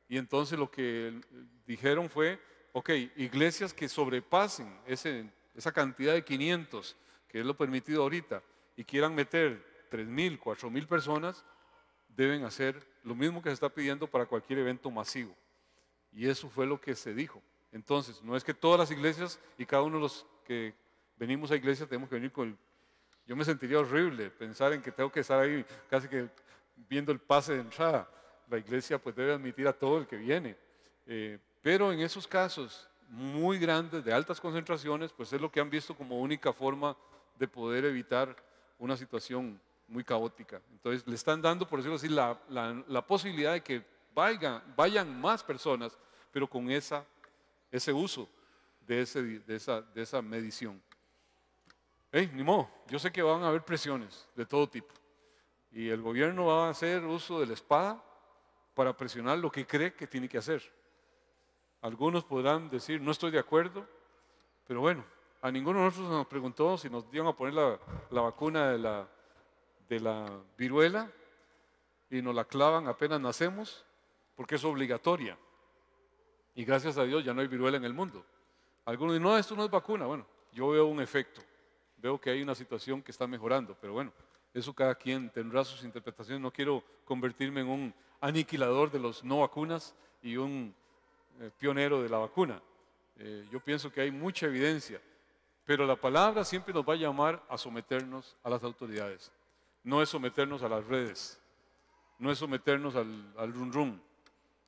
y entonces lo que dijeron fue, ok, iglesias que sobrepasen esa cantidad de 500, que es lo permitido ahorita, y quieran meter 3,000, 4,000 personas, deben hacer lo mismo que se está pidiendo para cualquier evento masivo. Y eso fue lo que se dijo. Entonces, no es que todas las iglesias y cada uno de los que venimos a iglesia tenemos que venir Yo me sentiría horrible pensar en que tengo que estar ahí casi que viendo el pase de entrada. La iglesia pues debe admitir a todo el que viene. Pero en esos casos muy grandes, de altas concentraciones, pues es lo que han visto como única forma de poder evitar una situación muy caótica. Entonces le están dando, por decirlo así, la posibilidad de que vayan más personas, pero con ese uso de esa medición. Ni modo, yo sé que van a haber presiones de todo tipo, y el gobierno va a hacer uso de la espada para presionar lo que cree que tiene que hacer. Algunos podrán decir, no estoy de acuerdo, pero bueno, a ninguno de nosotros nos preguntó si nos iban a poner la vacuna de la viruela y nos la clavan apenas nacemos, porque es obligatoria. Y gracias a Dios ya no hay viruela en el mundo. Algunos dicen, no, esto no es vacuna. Bueno, yo veo un efecto, veo que hay una situación que está mejorando, pero bueno, eso cada quien tendrá sus interpretaciones. No quiero convertirme en un aniquilador de los no vacunas y un pionero de la vacuna. Yo pienso que hay mucha evidencia, pero la palabra siempre nos va a llamar a someternos a las autoridades. No es someternos a las redes, no es someternos al rum rum,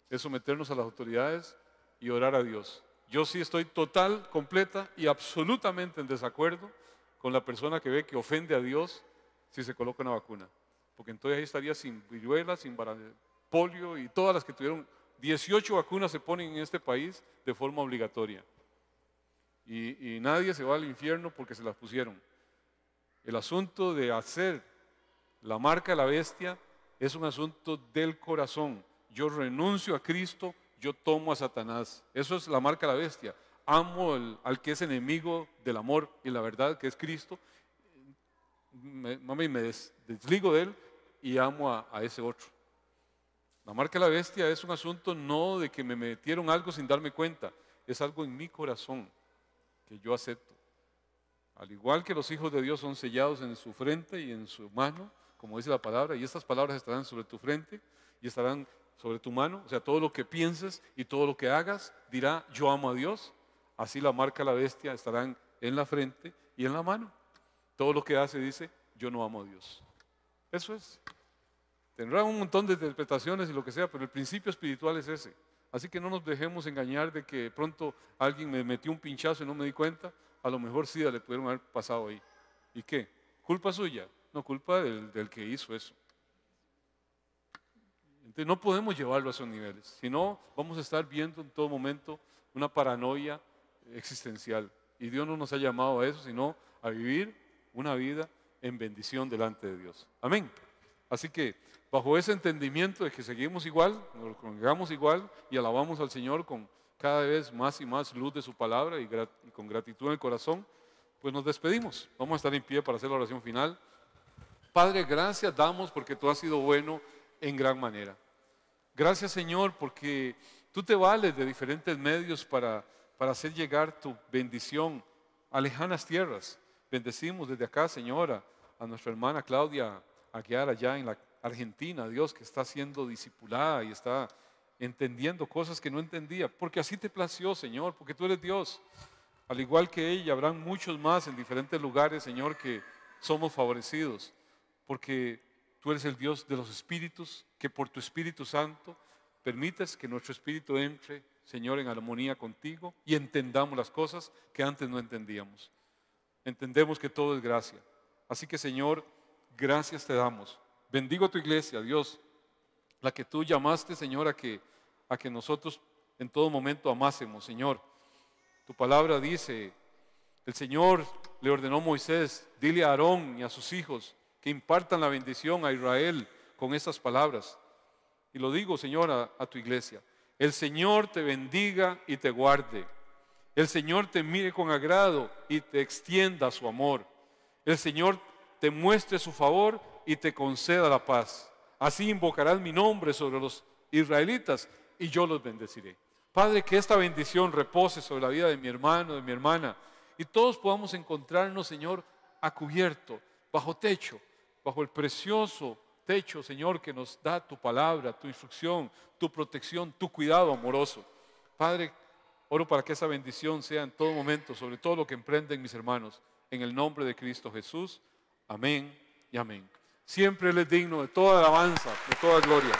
es someternos a las autoridades y orar a Dios. Yo sí estoy total, completa y absolutamente en desacuerdo con la persona que ve que ofende a Dios si se coloca una vacuna, porque entonces ahí estaría sin viruela, sin polio y todas las que tuvieron. 18 vacunas se ponen en este país de forma obligatoria y nadie se va al infierno porque se las pusieron. El asunto de hacer la marca de la bestia es un asunto del corazón. Yo renuncio a Cristo, yo tomo a Satanás. Eso es la marca de la bestia. Amo al que es enemigo del amor y la verdad, que es Cristo. Me desligo de él y amo a ese otro. La marca de la bestia es un asunto no de que me metieron algo sin darme cuenta. Es algo en mi corazón que yo acepto. Al igual que los hijos de Dios son sellados en su frente y en su mano, como dice la palabra, y estas palabras estarán sobre tu frente y estarán sobre tu mano, o sea, todo lo que pienses y todo lo que hagas dirá, yo amo a Dios. Así la marca de la bestia estarán en la frente y en la mano. Todo lo que hace dice, yo no amo a Dios. Eso es. Tendrán un montón de interpretaciones y lo que sea, pero el principio espiritual es ese. Así que no nos dejemos engañar de que pronto alguien me metió un pinchazo y no me di cuenta. A lo mejor sí le pudieron haber pasado ahí. ¿Y qué? ¿Culpa suya? No, culpa del que hizo eso. Entonces no podemos llevarlo a esos niveles. Si no, vamos a estar viendo en todo momento una paranoia existencial. Y Dios no nos ha llamado a eso, sino a vivir una vida en bendición delante de Dios. Amén. Así que bajo ese entendimiento de que seguimos igual, nos congregamos igual y alabamos al Señor con cada vez más y más luz de su palabra y con gratitud en el corazón, pues nos despedimos. Vamos a estar en pie para hacer la oración final. Padre, gracias damos porque tú has sido bueno en gran manera. Gracias, Señor, porque tú te vales de diferentes medios para hacer llegar tu bendición a lejanas tierras. Bendecimos desde acá, Señora, a nuestra hermana Claudia Aguiar allá en la Argentina, Dios, que está siendo discipulada y está entendiendo cosas que no entendía, porque así te plació, Señor, porque tú eres Dios. Al igual que ella, habrán muchos más en diferentes lugares, Señor, que somos favorecidos, porque tú eres el Dios de los espíritus, que por tu Espíritu Santo permites que nuestro espíritu entre, Señor, en armonía contigo y entendamos las cosas que antes no entendíamos. Entendemos que todo es gracia. Así que, Señor, gracias te damos. Bendigo tu iglesia, Dios, la que tú llamaste, Señor, a que nosotros en todo momento amásemos, Señor. Tu palabra dice, el Señor le ordenó a Moisés, dile a Aarón y a sus hijos que impartan la bendición a Israel con estas palabras. Y lo digo, Señor, a tu iglesia. El Señor te bendiga y te guarde. El Señor te mire con agrado y te extienda su amor. El Señor te muestre su favor y te conceda la paz. Así invocarás mi nombre sobre los israelitas y yo los bendeciré. Padre, que esta bendición repose sobre la vida de mi hermano, de mi hermana, y todos podamos encontrarnos, Señor, a cubierto, bajo techo, bajo el precioso techo, Señor, que nos da tu palabra, tu instrucción, tu protección, tu cuidado amoroso. Padre, oro para que esa bendición sea en todo momento, sobre todo lo que emprenden mis hermanos, en el nombre de Cristo Jesús. Amén y amén. Siempre Él es digno de toda alabanza, de toda gloria.